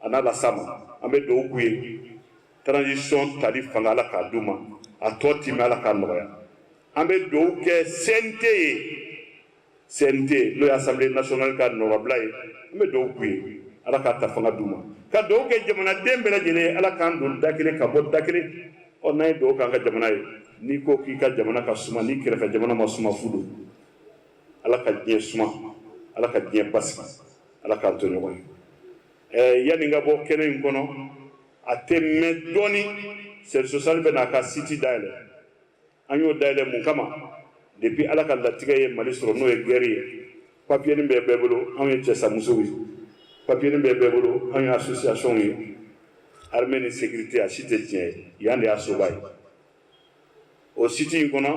Speaker 7: a n'a lasama an bɛ dugawu k'u ye transition tali fanga Ala k'a d'u ma a tɔ timɛ Ala k'a nɔgɔya an bɛ dugawu kɛ CNT ye CNT n'o ye Assemblée nationale ka nɔrɔbila ye an bɛ dugawu k'u ye Ala k'a ta fanga d'u ma ka dugawu kɛ jamanaden bɛɛ lajɛlen Ala k'an don da kelen ka bɔ da kelen n'an ye dugawu k'an ka jamana ye n'i ko k'i ka jamana ka suma n'i kɛrɛfɛ jamana ma suma fu don Ala ka diɲɛ suma Ala ka diɲɛ basigi Ala k'an to ɲɔgɔn ye yanni n ka bɔ kɛnɛ in kɔnɔ a tɛ mɛn dɔɔni service social bɛ n'a ka site dayɛlɛ an y'o dayɛlɛ mun kama depuis Ala ka latigɛ ye Mali sɔrɔ n'o ye guerre ye papier nin bɛ bɛɛ bolo anw ye cɛsamusow ye papier nin bɛ bɛɛ bolo anw ye association ye armée ni sécurité a si tɛ tiɲɛ ye yan de y'a soba ye o site in kɔnɔ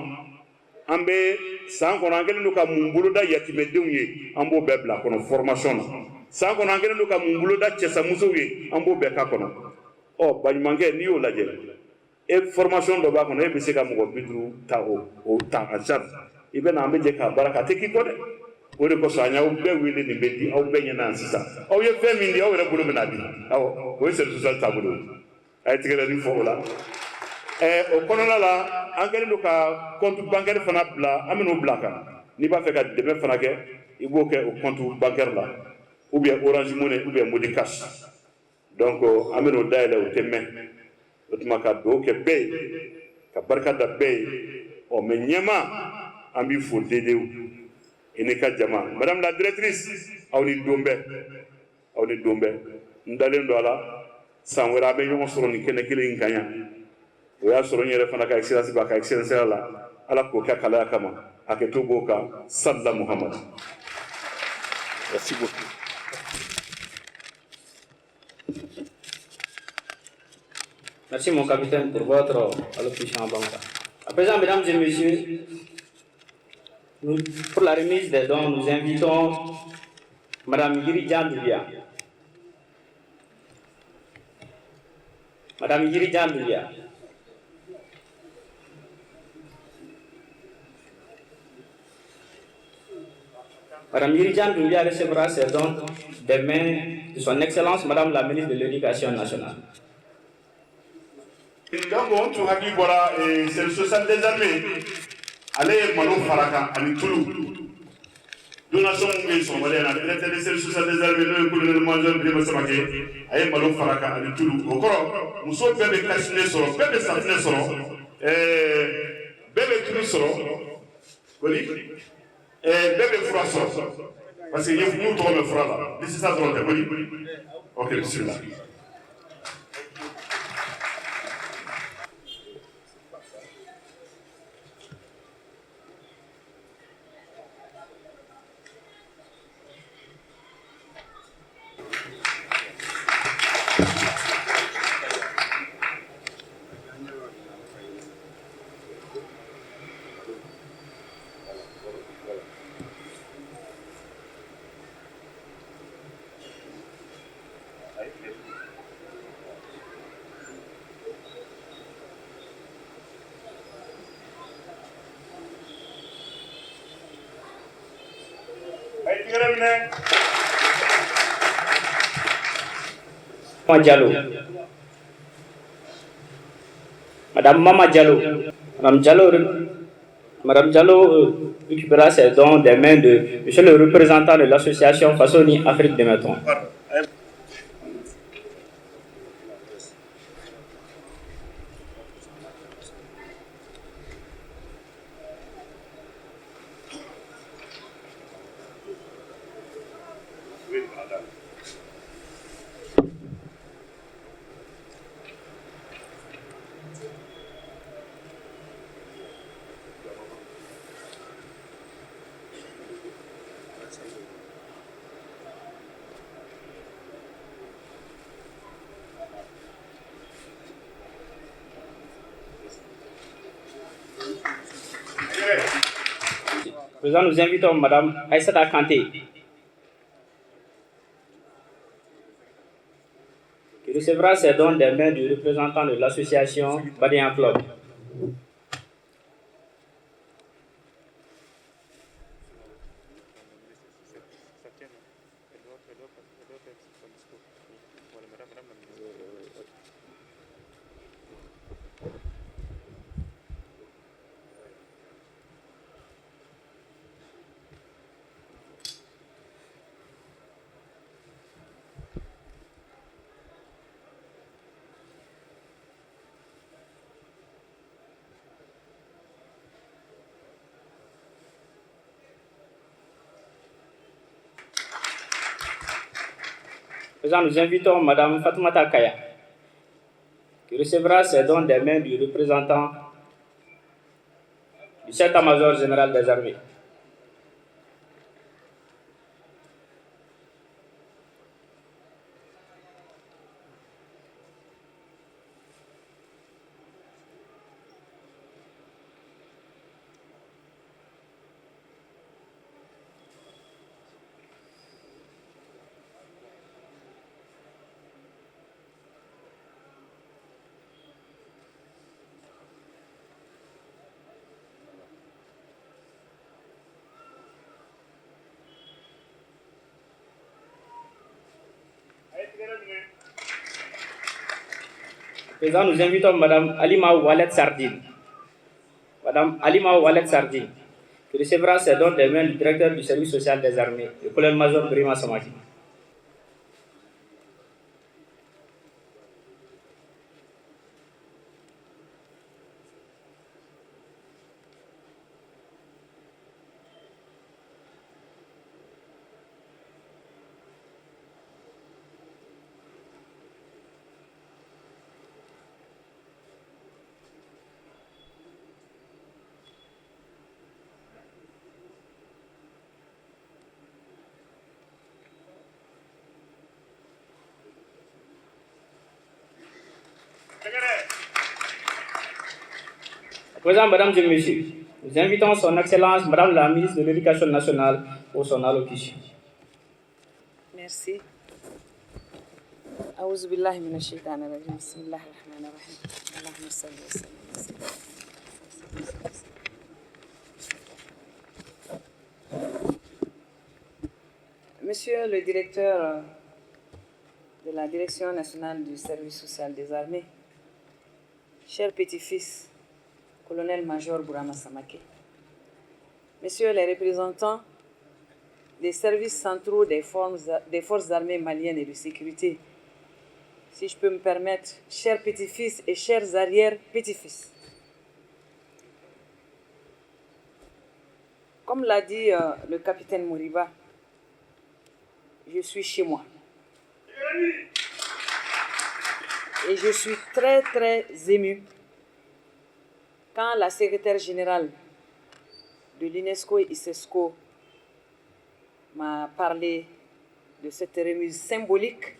Speaker 7: an bɛ san kɔnɔ an kɛlen don ka mun boloda yatimɛdenw ye an b'o bɛɛ bila kɔnɔ formation na san kɔnɔ an kɛlen don ka mun boloda cɛsamusow ye an b'o bɛɛ k'a kɔnɔ baɲumankɛ n'i y'o lajɛ formation dɔ b'a kɔnɔ e bɛ se ka mɔgɔ 50 ta o ta en charge i bɛ na an bɛ jɛ k'a baara kɛ a tɛ k'i kɔ dɛ o de kosɔn an y'aw bɛɛ wele nin bɛ di aw bɛɛ ɲɛna yan sisan aw ye fɛn min di aw yɛrɛ bolo bɛ n'a di awɔ o ye service social taabolo ye a ye tigɛrɛni fɔ o la o kɔnɔna la an kɛlen don ka compte bancaire fana bila an bɛn'o bila kan n'i b'a fɛ ka dɛmɛ fana kɛ i b'o kɛ o compte bancaire la ou bien Orange Money ou bien Modi Cash donc an bɛn'o dayɛlɛ o tɛ mɛn o tuma ka dugawu kɛ bɛɛ ye ka barika da bɛɛ ye mais ɲɛma an b'i fo dedew i ni ka jama madame la directrice aw ni don bɛɛ n dalen don a la san wɛrɛ an bɛ ɲɔgɔn sɔrɔ nin kɛnɛ kelen in kan yan o y'a sɔrɔ n yɛrɛ fana ka excellence b'a ka excellence la Ala k'o kɛ kalaya kama a kɛ to b'o kan salila Muhammad. Merci beaucoup.
Speaker 4: Merci mon capitaine pour votre allocution en banque. À présent, mesdames et messieurs, pour la remise des dons, nous invitons Madame Yirijan Doulia. Madame Yirijan Doulia. Madame Yirijan Doulia recevra ses dons des mains de son Excellence Madame la ministre de l'Éducation nationale.
Speaker 7: Donc on tun hakili bɔra service social des armées ale ye malo fara kan ani tulu donation min bɛ sɔgɔmada in na directeur de service social des armées n'o ye colonel major Birima Samake a ye malo fara kan ani tulu o kɔrɔ muso bɛɛ bɛ kasine sɔrɔ bɛɛ bɛ safinɛ sɔrɔ bɛɛ bɛ tulu sɔrɔ koli bɛɛ bɛ fura sɔrɔ parce que n'u tɔgɔ bɛ fura la ni sisan dɔrɔn tɛ koli ok bisimila.
Speaker 4: Diallo.
Speaker 2: Madame Mama Diallo. Madame Diallo récupérera ses dons des mains de Monsieur le représentant de l'association Fassoni Afrique de Méton. Président, nous invitons Madame Aïssata Kanté, qui recevra ses dons des mains du représentant de l'association Badian Club. Président, nous invitons Madame Fatoumata Kaya, qui recevra ses dons des mains du représentant du chef état-major général des armées. Président, nous invitons Madame Alima Oualet Sardine. Madame Alima Oualet Sardine, qui recevra ses dons des mains du directeur du service social des armées, le colonel-major Brima Samaki. Président, Mesdames et Messieurs, nous invitons Son Excellence, Madame la Ministre de l'Éducation nationale, pour son allocution.
Speaker 8: Merci. أعوذ بالله من الشيطان الرجيم بسم الله الرحمن الرحيم اللهم صل وسلم Monsieur le directeur de la Direction nationale du service social des armées, cher petit-fils, colonel-major Bourama Samake, Messieurs les représentants des services centraux des forces armées maliennes et de sécurité, si je peux me permettre, chers petits-fils et chers arrière-petits-fils. Comme l'a dit le capitaine Mouriba, je suis chez moi. Et je suis très, très émue quand la secrétaire générale de l'UNESCO et ICESCO m'a parlé de cette remise symbolique.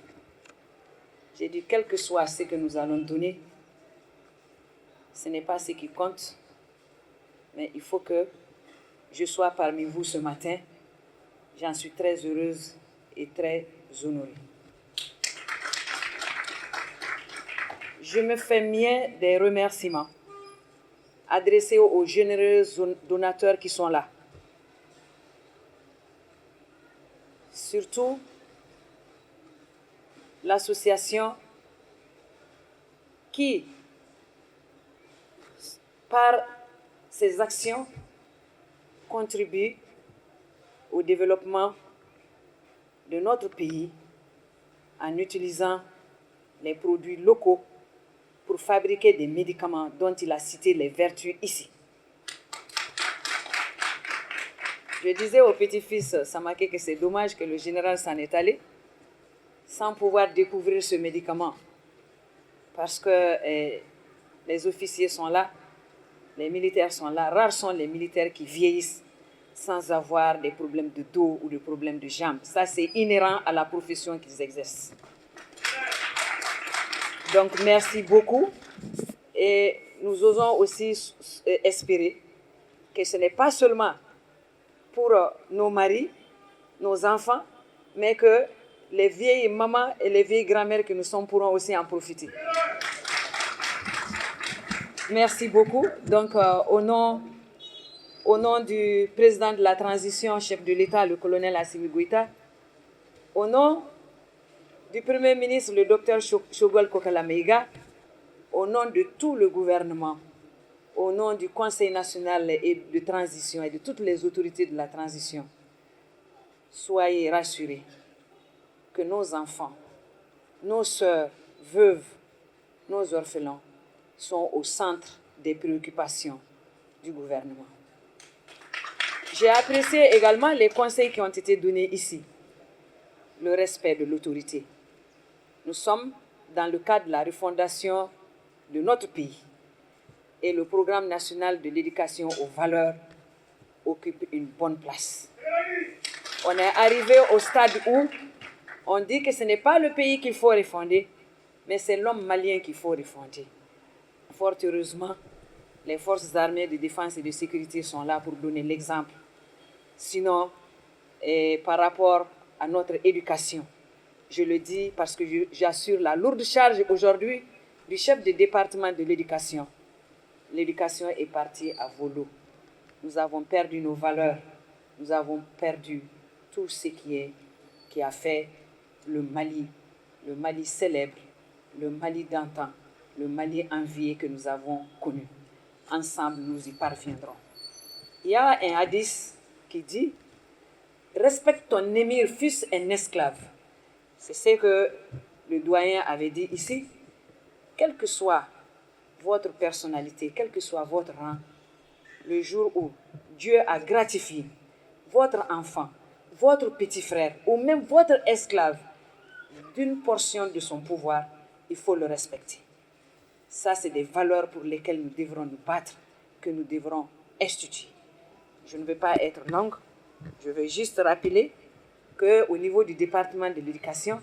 Speaker 8: J'ai dit, quel que soit ce que nous allons donner, ce n'est pas ce qui compte, mais il faut que je sois parmi vous ce matin. J'en suis très heureuse et très honorée. Je me fais mien des remerciements adressés aux généreux donateurs qui sont là. Surtout l'association qui par ces actions, contribue au développement de notre pays en utilisant les produits locaux pour fabriquer des médicaments dont il a cité les vertus ici. Je disais au petit-fils Samaké que c'est dommage que le général s'en est allé sans pouvoir découvrir ce médicament parce que les officiers sont là, les militaires sont là. Rares sont les militaires qui vieillissent sans avoir des problèmes de dos ou des problèmes de jambes. Ça, c'est inhérent à la profession qu'ils exercent. Donc, merci beaucoup. Et nous osons aussi espérer que ce n'est pas seulement pour nos maris, nos enfants, mais que les vieilles mamans et les vieilles grand-mères que nous sommes pourront aussi en profiter. Merci beaucoup. Donc, au nom du président de la transition, chef de l'État, le colonel Assimi Goïta, au nom du Premier ministre, le docteur Shogol Kokala Maïga, au nom de tout le gouvernement, au nom du Conseil national de transition et de toutes les autorités de la transition, soyez rassurés que nos enfants, nos sœurs, veuves, nos orphelins sont au centre des préoccupations du gouvernement. J'ai apprécié également les conseils qui ont été donnés ici. Le respect de l'autorité. Nous sommes dans le cadre de la refondation de notre pays et le programme national de l'éducation aux valeurs occupe une bonne place. On est arrivé au stade où on dit que ce n'est pas le pays qu'il faut refonder, mais c'est l'homme malien qu'il faut refonder. Fort heureusement, les forces armées de défense et de sécurité sont là pour donner l'exemple. Sinon, par rapport à notre éducation, je le dis parce que j'assure la lourde charge aujourd'hui du chef de département de l'éducation. L'éducation est partie à volo. Nous avons perdu nos valeurs, nous avons perdu tout ce qui a fait le Mali célèbre, le Mali d'antan, le Mali envié que nous avons connu. Ensemble, nous y parviendrons. Il y a un hadith qui dit « Respecte ton émir, fils un esclave ». C'est ce que le doyen avait dit ici. Quelle que soit votre personnalité, quel que soit votre rang, le jour où Dieu a gratifié votre enfant, votre petit frère ou même votre esclave d'une portion de son pouvoir, il faut le respecter. Ça, c'est des valeurs pour lesquelles nous devrons nous battre, que nous devrons instituer. Je ne veux pas être longue, je veux juste rappeler qu'au niveau du département de l'éducation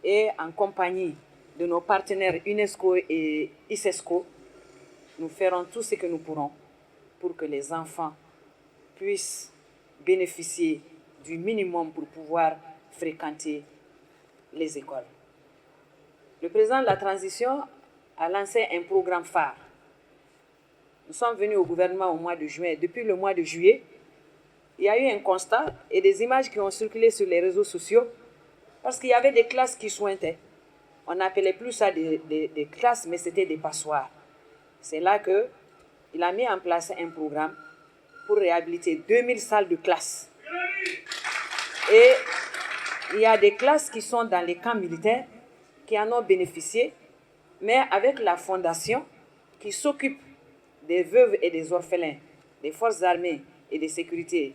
Speaker 8: et en compagnie de nos partenaires UNESCO et ICESCO, nous ferons tout ce que nous pourrons pour que les enfants puissent bénéficier du minimum pour pouvoir fréquenter les écoles. Le président de la transition a lancé un programme phare. Nous sommes venus au gouvernement au mois de juin. Depuis le mois de juillet, il y a eu un constat et des images qui ont circulé sur les réseaux sociaux parce qu'il y avait des classes qui sointaient. On n'appelait plus ça des classes, mais c'était des passoires. C'est là qu'il a mis en place un programme pour réhabiliter 2000 salles de classe. Et il y a des classes qui sont dans les camps militaires qui en ont bénéficié, mais avec la fondation qui s'occupe des veuves et des orphelins, des forces armées et de sécurité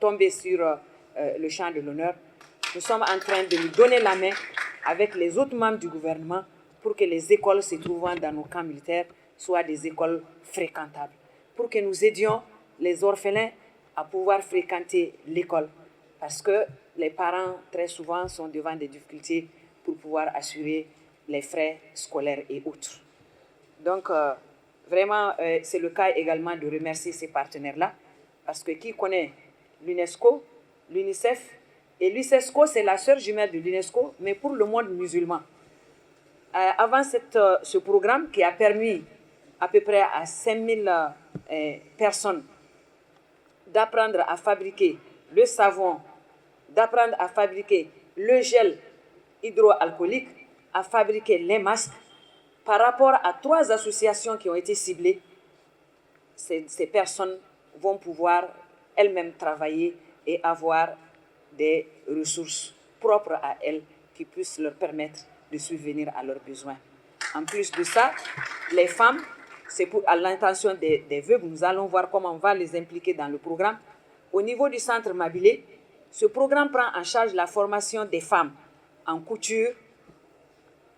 Speaker 8: tombés sur le champ de l'honneur, nous sommes en train de lui donner la main avec les autres membres du gouvernement pour que les écoles se trouvant dans nos camps militaires soient des écoles fréquentables, pour que nous aidions les orphelins à pouvoir fréquenter l'école, parce que les parents, très souvent, sont devant des difficultés pour pouvoir assurer les frais scolaires et autres. Donc, vraiment, c'est le cas également de remercier ces partenaires-là, parce que qui connaît l'UNESCO, l'UNICEF, et l'UNESCO, c'est la sœur jumelle de l'UNESCO, mais pour le monde musulman. Avant ce programme qui a permis à peu près à 5000 personnes d'apprendre à fabriquer le savon, d'apprendre à fabriquer le gel hydroalcoolique, à fabriquer les masques, par rapport à 3 associations qui ont été ciblées, ces personnes vont pouvoir elles-mêmes travailler et avoir des ressources propres à elles qui puissent leur permettre de subvenir à leurs besoins. En plus de ça, les femmes, c'est à l'intention des vœux, nous allons voir comment on va les impliquer dans le programme. Au niveau du centre Mabilé, ce programme prend en charge la formation des femmes en couture,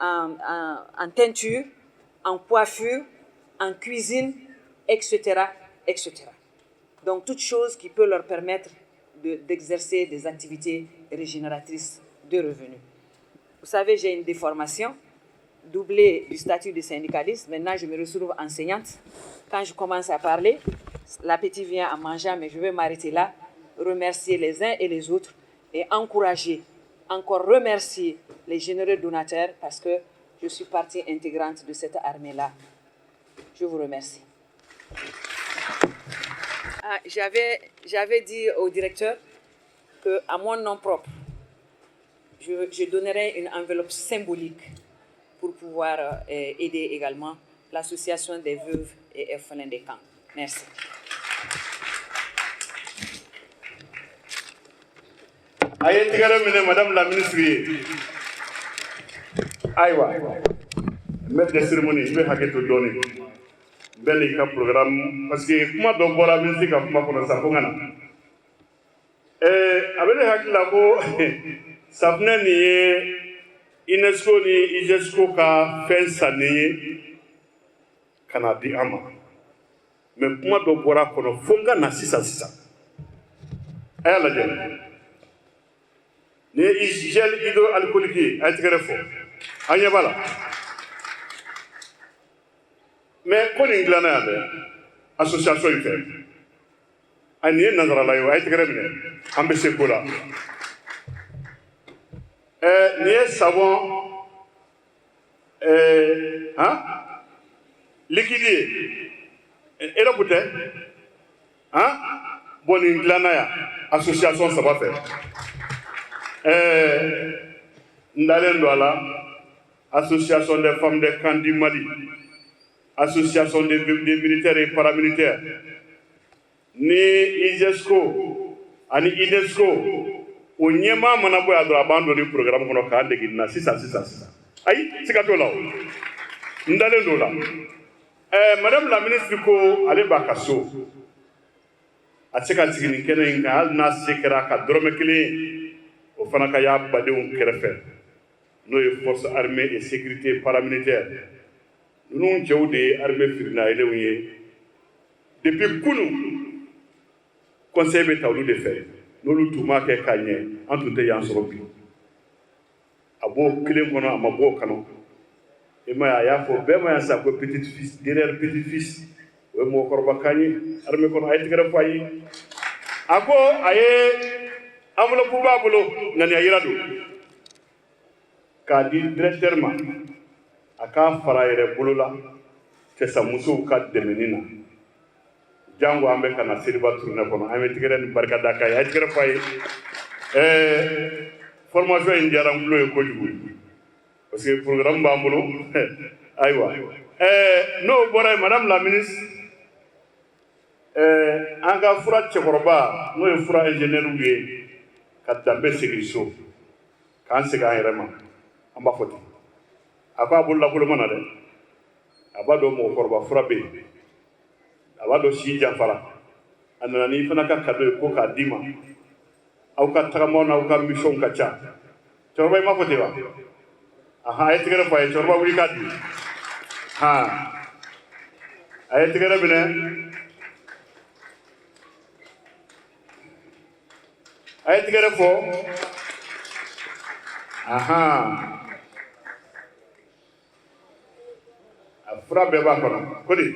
Speaker 8: en teinture, en coiffure, en cuisine, etc., etc. Donc, toutes choses qui peuvent leur permettre d'exercer des activités régénératrices de revenus. Vous savez, j'ai une déformation, doublée du statut de syndicaliste. Maintenant, je me retrouve enseignante. Quand je commence à parler, l'appétit vient en mangeant, mais je vais m'arrêter là, remercier les uns et les autres et encourager, encore remercier les généreux donateurs parce que je suis partie intégrante de cette armée-là. Je vous remercie. J'avais dit au directeur qu'à mon nom propre, je donnerai une enveloppe symbolique pour pouvoir aider également l'association des veuves et orphelins des camps. Merci.
Speaker 7: Madame la ministre, Aïwa, maître de cérémonie, je vais hacker tout donner. Bel programme, parce que moi, donc, voilà, musique, à moi, pour ça, pour avec les hackers là-bas, ça venait ni UNESCO ni IGESCO ka fait ça ni Canada ama. Mais moi, donc, voilà, qu'on fonga na sisa. Elle a dit. Les gel hydroalcoolique a été refait. Agnabala. Mais quand il y a une association, il fait. Il y a une association. Il y a savon liquidé. Et là, peut-être, bon, il y a une association, ça va faire. Ndalendo ala association des femmes des camps du Mali, association des militaires et paramilitaires, ni IGESCO, ani IDESCO, au Niema manabo a abandonné le programme qu'on a créé na sisa. Aïe, c'est qu'à toi là. Ndalendo là. Madame la ministre ko ale bakaso. Atseka tigini kene inga al na sekera ka dromekele. Au Fanakaya Badeon Kerefer, nos forces armées et sécurité paramilitaires. Nous avons des armées firna et depuis Kounou, conseil de Taoulou de faire. Nous avons tout marqué Kanye, en tout ayant sur le pied. Abo Kilemona, Amabo Kano. Et moi, il y a un petit-fils, derrière petit-fils. Oui, mon corps Kanye, armée qu'on a été greffé. Abo, aye. Amolo pouba bolo nani ayirado ka di directement aka fara yere bolola te sa muso ka demenina jango ambe kana sirba tourner kono ame tigere ni barka daka ya tigere fay formation indiaram blo ko jugu parce que programme ba bolo aywa no bora madame la ministre anga fura chekoroba no fura ingénieur oué Katambe Segriso, quand c'est un réman, en bas faute. Aba bulla kulumana de, aba do mo korba frappé, aba do si jafara, anani fana ka kado ko ka dima, au ka tramona au ka mission kacha. Chorba ma faute ba. Aha ay tigere fa chorba wuri ka di. Ha. Ay tigere bine. Aïe, tu es fort. Aha. Afra beba kono. Kodi.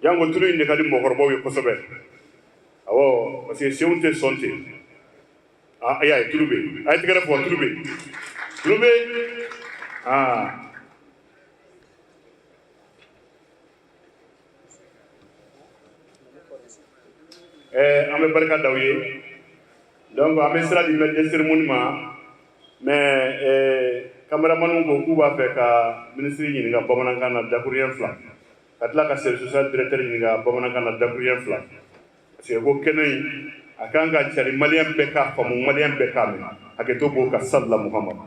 Speaker 7: Jango tulu inde kadi mo korbo wi kosobe. Awo, parce que c'est un te sonté. Ah, aïe, tulube. Aïe, tu es fort, tulube. Tulube. Ah. Ame barka dawiye donc ame sera di mettre cérémonie mais cameraman ko ku ba fe ka ministre ni nga bamanan kana dakurien fla ka tila ka service social directeur ɲininka bamanankan na dakuruɲɛ 2 parce que ko kɛnɛ in a kan ka cari maliyɛn bɛɛ k'a faamu maliyɛn bɛɛ k'a mɛn hakɛto b'o ka salila muhamad.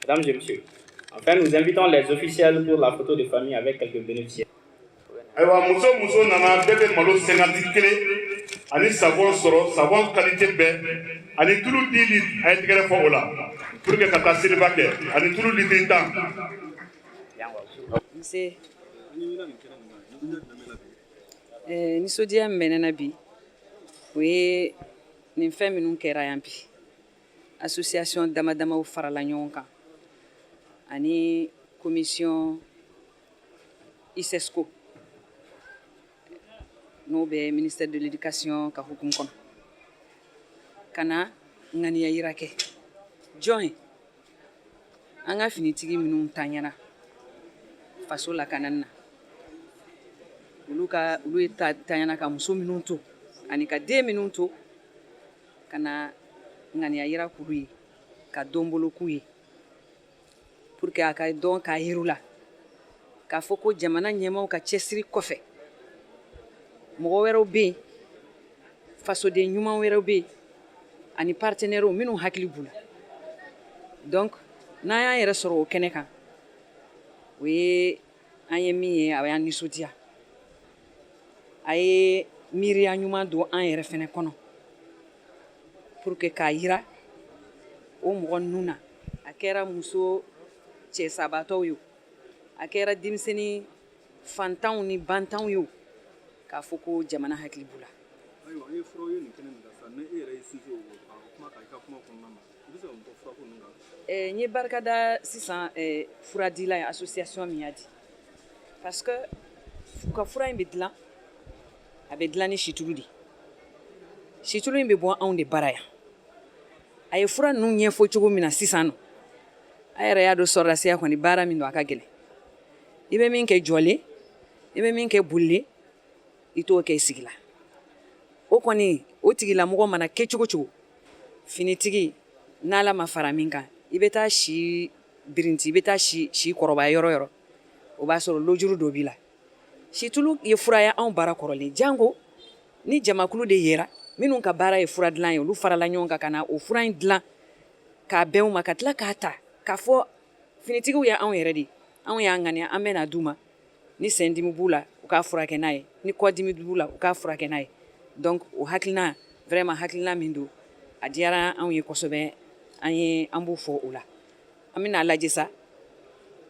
Speaker 4: Mesdames et messieurs, enfin nous invitons les officiels pour la photo de famille avec quelques bénéficiaires.
Speaker 7: Ayiwa muso nana bɛɛ bɛ malo 51 ani savon sɔrɔ savon qualité bɛɛ ani tulu 10 litres a ye tigɛrɛ fɔ o la pour que ka taa seliba kɛ ani tulu litre 10.
Speaker 8: Monsieur, nisɔndiya min bɛ ne na bi o ye nin fɛn minnu kɛra yan bi association damadamaw farala ɲɔgɔn kan ani commission ISESCO n'o bɛ ministère de l'éducation ka hukumu kɔnɔ ka na ŋaniya yira kɛ jɔn ye an ka finitigi minnu taɲana faso lakanani na olu ye taɲana ka muso minnu to ani ka den minnu to ka na ŋaniya yira k'ulu ye ka donbolo k'u ye pour que a ka dɔn k'a yiru la k'a fɔ ko jamana ɲɛmaw ka cɛsiri kɔfɛ mɔgɔ wɛrɛw bɛ yen fasoden ɲuman wɛrɛw bɛ yen ani partenaires minnu hakili b'u la donc n'an y'an yɛrɛ sɔrɔ o kɛnɛ kan o ye an ye min ye a y'an nisɔndiya a ye miiriya ɲuman don an yɛrɛ fɛnɛ kɔnɔ pour que k'a yira o mɔgɔ ninnu na a kɛra muso cɛsabatɔw ye a kɛra denmisɛnnin fantanw ni bantanw ye k'a fɔ ko jamana hakili b'u la.
Speaker 9: Ayiwa, an ye furaw ye nin kɛnɛ nin kan sa ne e yɛrɛ ye sinsin o kuma kan i ka kuma kɔnɔna na i bɛ se ka mun fɔ furako ninnu kan.
Speaker 8: N ye barika da sisan furadila ye association min y'a di parce que ka fura in bɛ dilan a bɛ dilan ni situlu de situlu in bɛ bɔ anw de bara yan a ye fura ninnu ɲɛfɔ cogo min na sisan nɔ a yɛrɛ y'a dɔn sɔrɔdasiya kɔni baara min don a ka gɛlɛn i bɛ min kɛ jɔlen i bɛ min kɛ bolilen i t'o kɛ i sigi la o kɔni o tigilamɔgɔ mana kɛ cogo cogo finitigi n'ala ma fara min kan i bɛ taa si birinti i bɛ taa si kɔrɔbaya yɔrɔ yɔrɔ o b'a sɔrɔ lojuru dɔ b'i la situlu ye fura ye anw baara kɔrɔlen jango ni jamakulu de yera minnu ka baara ye fura dilan ye olu farala ɲɔgɔn kan ka na o fura in dilan k'a bɛn u ma ka tila k'a ta k'a fɔ finitigiw ye anw yɛrɛ de anw y'an ŋaniya an bɛna d'u ma ni sendimi b'u la u k'a furakɛ n'a ye ni kɔdimi b'u la u k'a furakɛ n'a ye donc o hakilina vraiment hakilina min don a diyara anw ye kosɛbɛ an b'u fɔ o la an bɛna lajɛ sa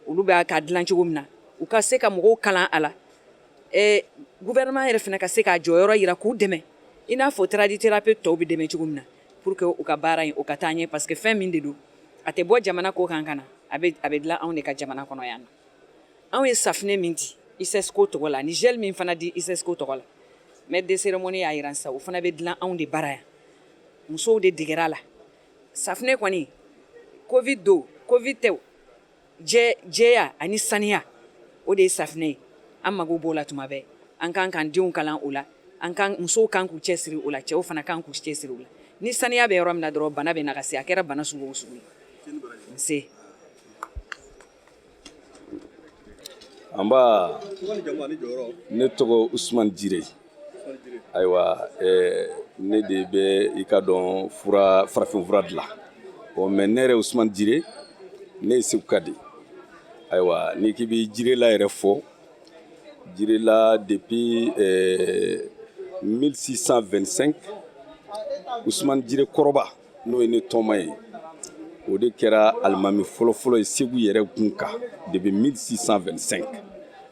Speaker 8: olu bɛ k'a dilan cogo min na u ka se ka mɔgɔw kalan a la gouvernement yɛrɛ fana ka se k'a jɔyɔrɔ yira k'u dɛmɛ i n'a fɔ tradithérapeute tɔw bɛ dɛmɛ cogo min na pour que u ka baara in o ka taa ɲɛ parce que fɛn min de don a tɛ bɔ jamana ko kan ka na a bɛ dilan anw de ka jamana kɔnɔ yan nɔ anw ye safinɛ min di ISESCO tɔgɔ la ni gel min fana di ISESCO tɔgɔ la maître de cérémonie y'a jira sisan o fana bɛ dilan anw de bara yan musow de degera la safinɛ kɔni covid don covid tɛ jɛya ani saniya o de ye safinɛ ye an mago b'o la tuma bɛɛ an kan k'an denw kalan o la musow kan k'u cɛsiri o la cɛw fana kan k'u cɛsiri o la ni saniya bɛ yɔrɔ min na dɔrɔn bana bɛ nagasi a kɛra bana sugu o sugu ye nse.
Speaker 3: Amba ne tɔgɔ Usman Jire ayiwa ne de bɛ i ka dɔn farafin fura dilan mais ne yɛrɛ Usman Jire ne ye Segu ka de ayiwa ni k'i bɛ Jirela yɛrɛ fɔ Jirela depuis 1625 Usman Jire kɔrɔba n'o ye ne tɔma ye o de kɛra alimami fɔlɔfɔlɔ ye Segu yɛrɛ kun kan depuis 1625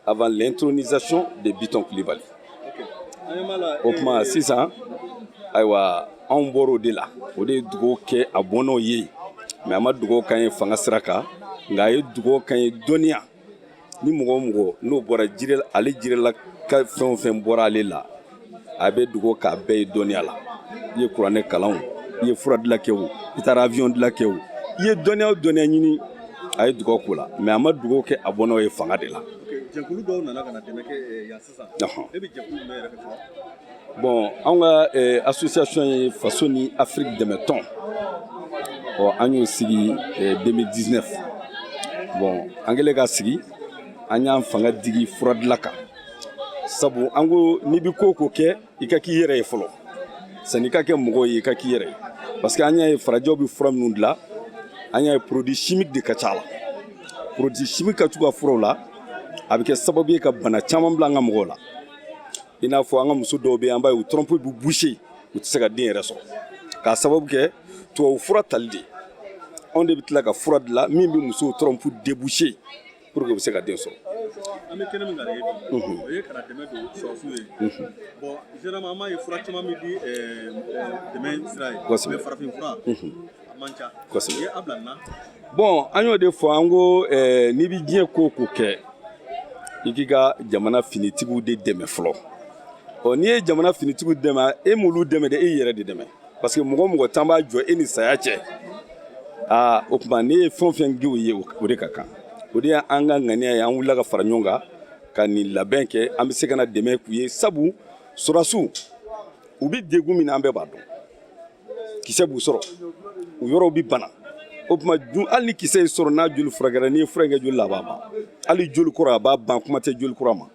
Speaker 3: avant l'intronisation de Biton Kulibali. O kuma sisan ayiwa anw bɔr'o de la o de ye dugawu kɛ a bɔnnaw ye mais a ma dugawu k'an ye fanga sira kan nka a ye dugawu k'an ye dɔnniya ni mɔgɔ o mɔgɔ n'o bɔra Jirela ale Jirela ka fɛn o fɛn bɔra ale la a bɛ dugawu k'a bɛɛ ye dɔnniya la i ye kuranɛ kalan o i ye fura dilan kɛ o i taara avion dilan kɛ o i ye dɔnniya o dɔnniya ɲini a ye dugawu k'o la mais a ma dugawu kɛ a bɔnnaw ye fanga de la.
Speaker 9: Jɛkulu dɔw nana ka na dɛmɛ kɛ yan sisan e bɛ jɛkulu jumɛn yɛrɛ fɛ?
Speaker 3: Bon anw ka association ye faso ni Afrique dɛmɛ tɔn an y'o sigi 2019 bon an kɛlen ka sigi an y'an fanga digi fura dilan kan sabu an ko n'i bɛ ko kɛ i ka k'i yɛrɛ ye fɔlɔ sanni i ka kɛ mɔgɔ ye i ka k'i yɛrɛ ye parce que an y'a ye farajɛw bɛ fura minnu dilan an y'a ye produit chimique de ka ca a la produit chimique ka jugu a furaw la a bɛ kɛ sababu ye ka bana caman bila an ka mɔgɔw la i n'a fɔ an ka muso dɔw bɛ yen an b'a ye u trompe b'u boucher u tɛ se ka den yɛrɛ sɔrɔ k'a sababu kɛ tubabu fura tali de anw de bɛ tila ka fura dilan min bɛ musow trompe déboucher pour que u bɛ se ka den sɔrɔ.
Speaker 9: An bɛ kɛnɛ min kan bi o ye kana dɛmɛ don sɔrɔsiw ye bon généralement an b'a ye fura caman bɛ di dɛmɛ sira ye mais farafin fura a man ca o ye a bila nin na.
Speaker 3: Bon an y'o de fɔ an ko n'i bɛ diɲɛ ko o ko kɛ i k'i ka jamana finitigiw de dɛmɛ fɔlɔ n'i ye jamana finitigiw dɛmɛ e m'olu dɛmɛ dɛ e yɛrɛ de dɛmɛ parce que mɔgɔ mɔgɔ tan b'a jɔ e ni saya cɛ o tuma n'i ye fɛn o fɛn k'u ye o de ka kan o de y'an ka ŋaniya ye an wulila ka fara ɲɔgɔn kan ka nin labɛn kɛ an bɛ se ka na dɛmɛ k'u ye sabu sɔrɔsiw u bɛ degun min na an bɛɛ b'a dɔn kisɛ b'u sɔrɔ u yɔrɔw bɛ bana o tuma hali ni kisɛ y'i sɔrɔ n'a joli furakɛra n'i ye fura in kɛ joli la a b'a ban hali joli kɔrɔ a b'a ban kuma tɛ joli kura ma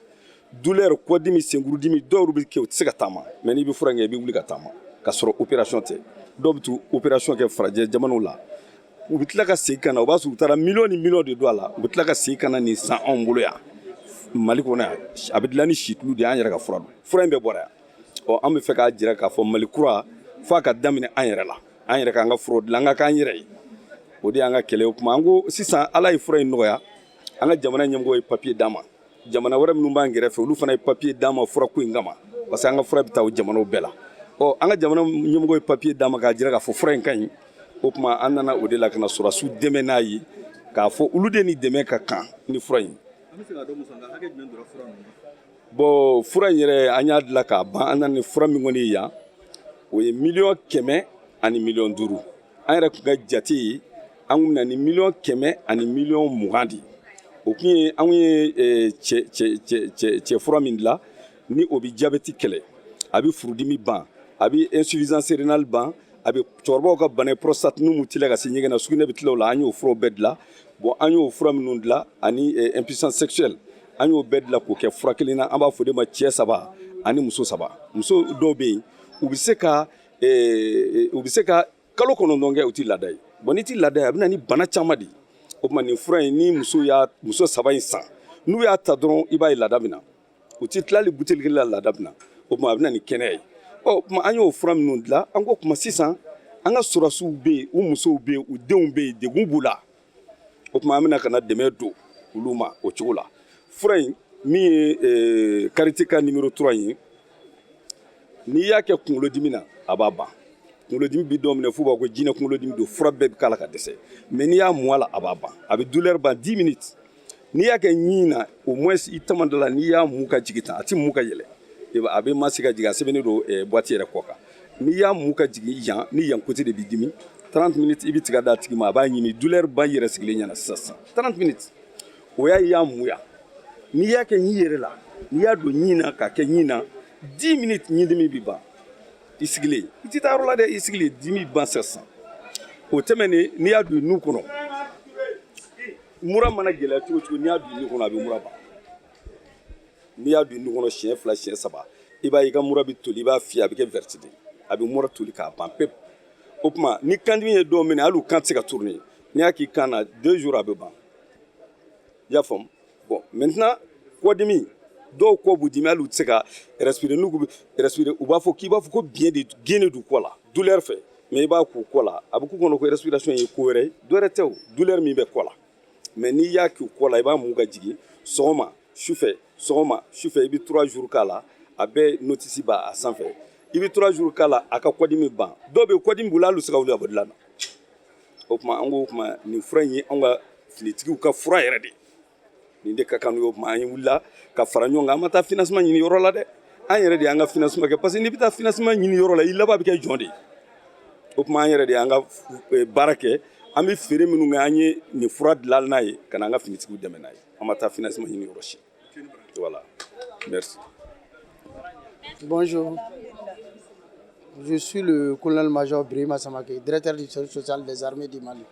Speaker 3: douleur kɔdimi senkurudimi dɔw bɛ kɛ u tɛ se ka taama mais n'i bɛ fura in kɛ i bɛ wuli ka taama ka sɔrɔ opération tɛ dɔw bɛ t'u opération kɛ farajɛ jamanaw la u bɛ tila ka segin ka na o b'a sɔrɔ u taara miliyɔn ni miliyɔn de don a la u bɛ tila ka segin ka na nin san anw bolo yan Mali kɔnɔ yan a bɛ dilan ni situlu de ye an yɛrɛ ka fura don fura in bɛɛ bɔra yan an bɛ fɛ k'a jira k'a fɔ Mali kura f'a ka daminɛ an yɛrɛ la an yɛrɛ k'an ka furaw dilan an ka k'an yɛrɛ ye o de y'an ka kɛlɛ o kuma an ko sisan Ala ye fura in nɔgɔya an ka jamana ɲɛmɔgɔ ye papier d'an ma jamana wɛrɛ minnu b'an kɛrɛfɛ olu fana ye papier d'an ma fura ko in kama parce que an ka fura bɛ taa o jamanaw bɛɛ la an ka jamana ɲɛmɔgɔ ye papier d'an ma k'a jira k'a fɔ fura in ka ɲi o kuma an nana o de la ka na sɔrɔsiw dɛmɛ n'a ye k'a fɔ olu de ni dɛmɛ ka kan ni fura in bon fura in yɛrɛ an y'a dilan k'a ban an nana ni fura min kɔni ye yan o ye 100 ani 500 an yɛrɛ tun ka jate ye an kun na ni 100 ani 20 de o kun ye an ye cɛ fura min dilan ni o bɛ jabɛti kɛlɛ a bɛ furudimi ban a bɛ insuffisance rénale ban a bɛ cɛkɔrɔbaw ka bana prostate n'u tila ka se ɲɛgɛn na sugunɛ bɛ tila o la an y'o furaw bɛɛ dilan bon an y'o fura minnu dilan ani impuissance sexuelle an y'o bɛɛ dilan k'o kɛ fura kelen na an b'a fɔ o de ma cɛ 3 ani muso 3 muso dɔw bɛ yen u bɛ se ka kalo 9 kɛ u tɛ laada ye bon n'i tɛ laada ye a bɛ na ni bana caman de ye o tuma nin fura in ni muso 3 in san n'u y'a ta dɔrɔn i b'a ye laada bɛ na u tɛ tilali buteli kelen la laada bɛ na o tuma a bɛ na ni kɛnɛya ye o tuma an y'o fura minnu dilan an ko kuma sisan an ka sɔrɔsiw bɛ yen u musow bɛ yen u denw bɛ yen degun b'u la o tuma an bɛna ka na dɛmɛ don olu ma o cogo la fura in min ye karité ka numéro 3 ye n'i y'a kɛ kunkolodimi na a b'a ban kunkolodimi bɛ dɔw minɛ f'u b'a fɔ ko jinɛ kunkolodimi don fura bɛɛ bɛ k'a la ka dɛsɛ mais n'i y'a mun a la a b'a ban a bɛ douleur ban 10 minutes n'i y'a kɛ ɲin na au moins i tamanda la n'i y'a mun ka jigin tan a tɛ mun ka yɛlɛ a bɛ masi ka jigin a sɛbɛnnen don boîte yɛrɛ kɔ kan n'i y'a mun ka jigin yan ni yan côté de b'i dimi 30 minutes i bɛ tiga d'a tigi ma a b'a ɲimi douleur ban yɛrɛ sigilen ɲɛna sisan 30 minutes o y'a ye i y'a mun yan n'i y'a kɛ ɲin yɛrɛ la n'i y'a don ɲin na k'a kɛ ɲin na 10 minutes ɲin dimi bɛ ban i sigilen i tɛ taa yɔrɔ la dɛ i sigilen dimi ban sisan o tɛmɛnen n'i y'a don nu kɔnɔ mura mana gɛlɛya cogo cogo n'i y'a don nu kɔnɔ a bɛ mura ban n'i y'a don nu kɔnɔ siɲɛ 2 siɲɛ 3 i b'a ye i ka mura bɛ toli i b'a fiyɛ a bɛ kɛ verte de a bɛ mura toli k'a ban pepu o tuma ni kandimi ye dɔw minɛ hali u kan tɛ se ka tourner n'i y'a k'i kan na 2 jours a bɛ ban i y'a faamu bon maintenant kɔdimi dɔw kɔ b'u dimi hali u tɛ se ka respirer n'u bɛ respirer u b'a fɔ k'i b'a fɔ ko biyɛn de geni du kɔ la douleur fɛ mais i b'a k'u kɔ la a bɛ k'u kɔnɔ ko respiration ye ko wɛrɛ ye dɔ wɛrɛ tɛ o douleur min bɛ kɔ la mais n'i y'a k'u kɔ la i b'a mun ka jigin sɔgɔma sufɛ i bɛ 3 jours k'a la a bɛɛ notice b'a sanfɛ i bɛ 3 jours k'a la a ka kɔdimi ban dɔw bɛ kɔdimi b'u la hali u tɛ se ka wuli ka bɔ dilan na o tuma an ko kuma nin fura in ye anw ka finitigiw ka fura yɛrɛ de nin de ka kan n'o ye o tuma an wulila ka fara ɲɔgɔn kan an ma taa financement ɲini yɔrɔ la dɛ an yɛrɛ de y'an ka financement kɛ parce que n'i bɛ taa financement ɲini yɔrɔ la i laban bɛ kɛ jɔn de ye o tuma an yɛrɛ de y'an ka baara kɛ an bɛ feere minnu kɛ an ye nin fura dilan n'a ye ka na an ka finitigiw dɛmɛ n'a ye an ma taa financement ɲini yɔrɔ si voilà merci.
Speaker 6: Bonjour. Je suis le colonel-major Brima Samake, directeur du service social des armées du Mali.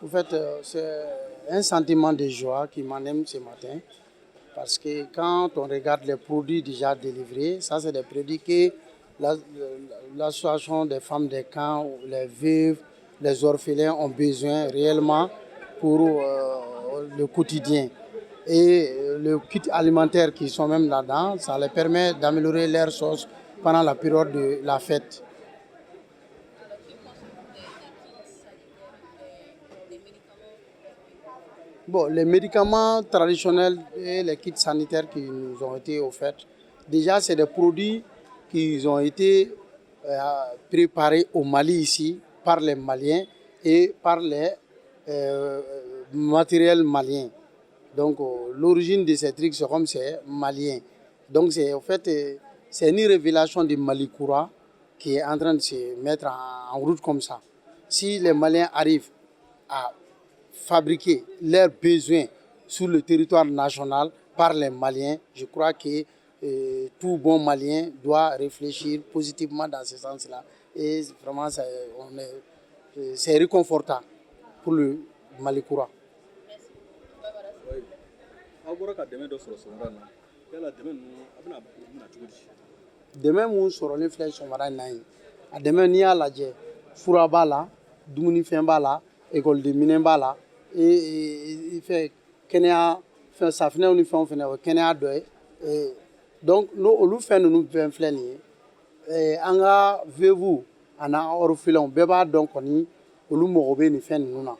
Speaker 6: En fait, c'est un sentiment de joie qui m'anime ce matin. Parce que quand on regarde les produits déjà délivrés, ça c'est des produits que l'association des femmes des camps, les veuves, les orphelins ont besoin réellement pour le quotidien. Et le kit alimentaire qui sont même là-dedans, ça les permet d'améliorer leur sauce pendant la période de la fête. Bon, les médicaments traditionnels et les kits sanitaires qui nous ont été offerts, déjà c'est des produits qui ont été préparés au Mali ici par les Maliens et par les matériels maliens. Donc l'origine de ces trucs, c'est comme c'est malien. Donc c'est en fait c'est une révélation du Mali Koura qui est en train de se mettre en route comme ça. Si les Maliens arrivent à fabriquer leurs besoins sur le territoire national par les Maliens, je crois que tout bon Malien doit réfléchir positivement dans ce sens-là. Et vraiment, c'est réconfortant pour le Mali Koura. Demain, nous serons les flèches sur Maranaï. Demain, nous allons la Furabala, Doumunifembala, école de Minembala. Et il fait Kenya, ça finit on fait Kenya doy. Donc nous faisons nous bien flâner. Anga vevu ana orphelin beba donc oni olu mogobe ni fait nous na.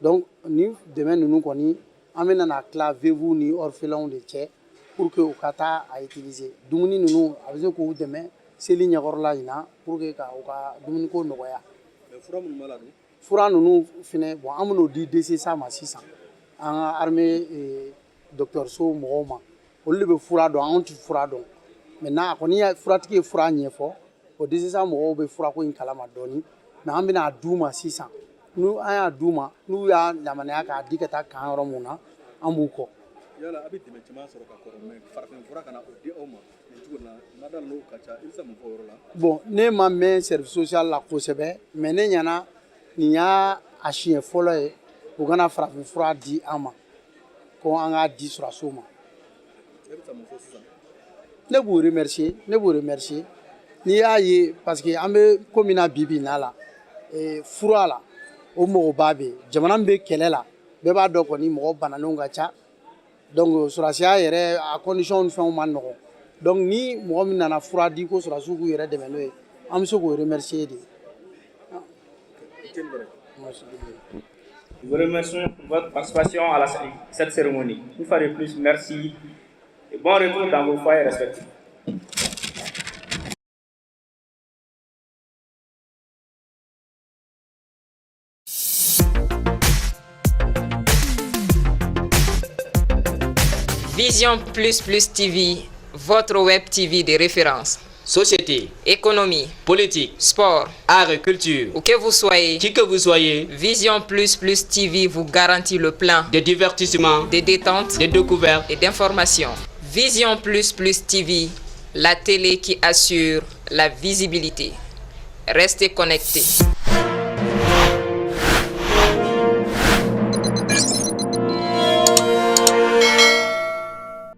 Speaker 6: Donc ni demain nous koni amena na cla vevu ni orphelin de tché pour que okata a utiliser. Dumuni nous avec ko demain c'est ligne gorla ina pour que ka dumuni ko noya.
Speaker 9: Le fura mun malade.
Speaker 6: Fura nous fine bon amuno di DC ça ma 600 en armée docteur So Mohoma on le fura do on tu fura do maintenant on y a fura tiki fura nyefo o DC ça mo be fura ko in kala ma doni na ambina duma 600 nous aya duma nous ya la mania ka dikata kan romuna ambuko
Speaker 9: yala abi dimentima soro ka ko men farfin fura kana o di o ma na madal no kacha il sa mo foro la
Speaker 6: bon ne ma main service social la ko sebe mais ne nyana ni y'a a chien fɔlɔ ye u kana farafin fura di an ma ko an k'a di sɔrɔsiw ma ne b'u remercier n'i y'a ye parce que an bɛ ko min na bi bi in na la fura la o mɔgɔba bɛ yen jamana min bɛ kɛlɛ la bɛɛ b'a dɔn kɔni mɔgɔ bananenw ka ca donc sɔrɔsiya yɛrɛ a condition ni fɛnw ma nɔgɔn donc ni mɔgɔ min nana fura di ko sɔrɔsiw k'u yɛrɛ dɛmɛ n'o ye an bɛ se k'o remercier de.
Speaker 2: Nous vous remercions pour votre participation à cette cérémonie. Une fois de plus, merci et bon retour dans vos foyers respectifs.
Speaker 1: Vision Plus Plus TV, votre web TV de référence.
Speaker 10: Société,
Speaker 1: économie,
Speaker 10: politique,
Speaker 1: sport,
Speaker 10: art et culture.
Speaker 1: Où que vous soyez,
Speaker 10: qui que vous soyez,
Speaker 1: Vision Plus Plus TV vous garantit le plan
Speaker 10: de divertissement,
Speaker 1: de détente,
Speaker 10: de découverte
Speaker 1: et d'information. Vision Plus Plus TV, la télé qui assure la visibilité. Restez connectés.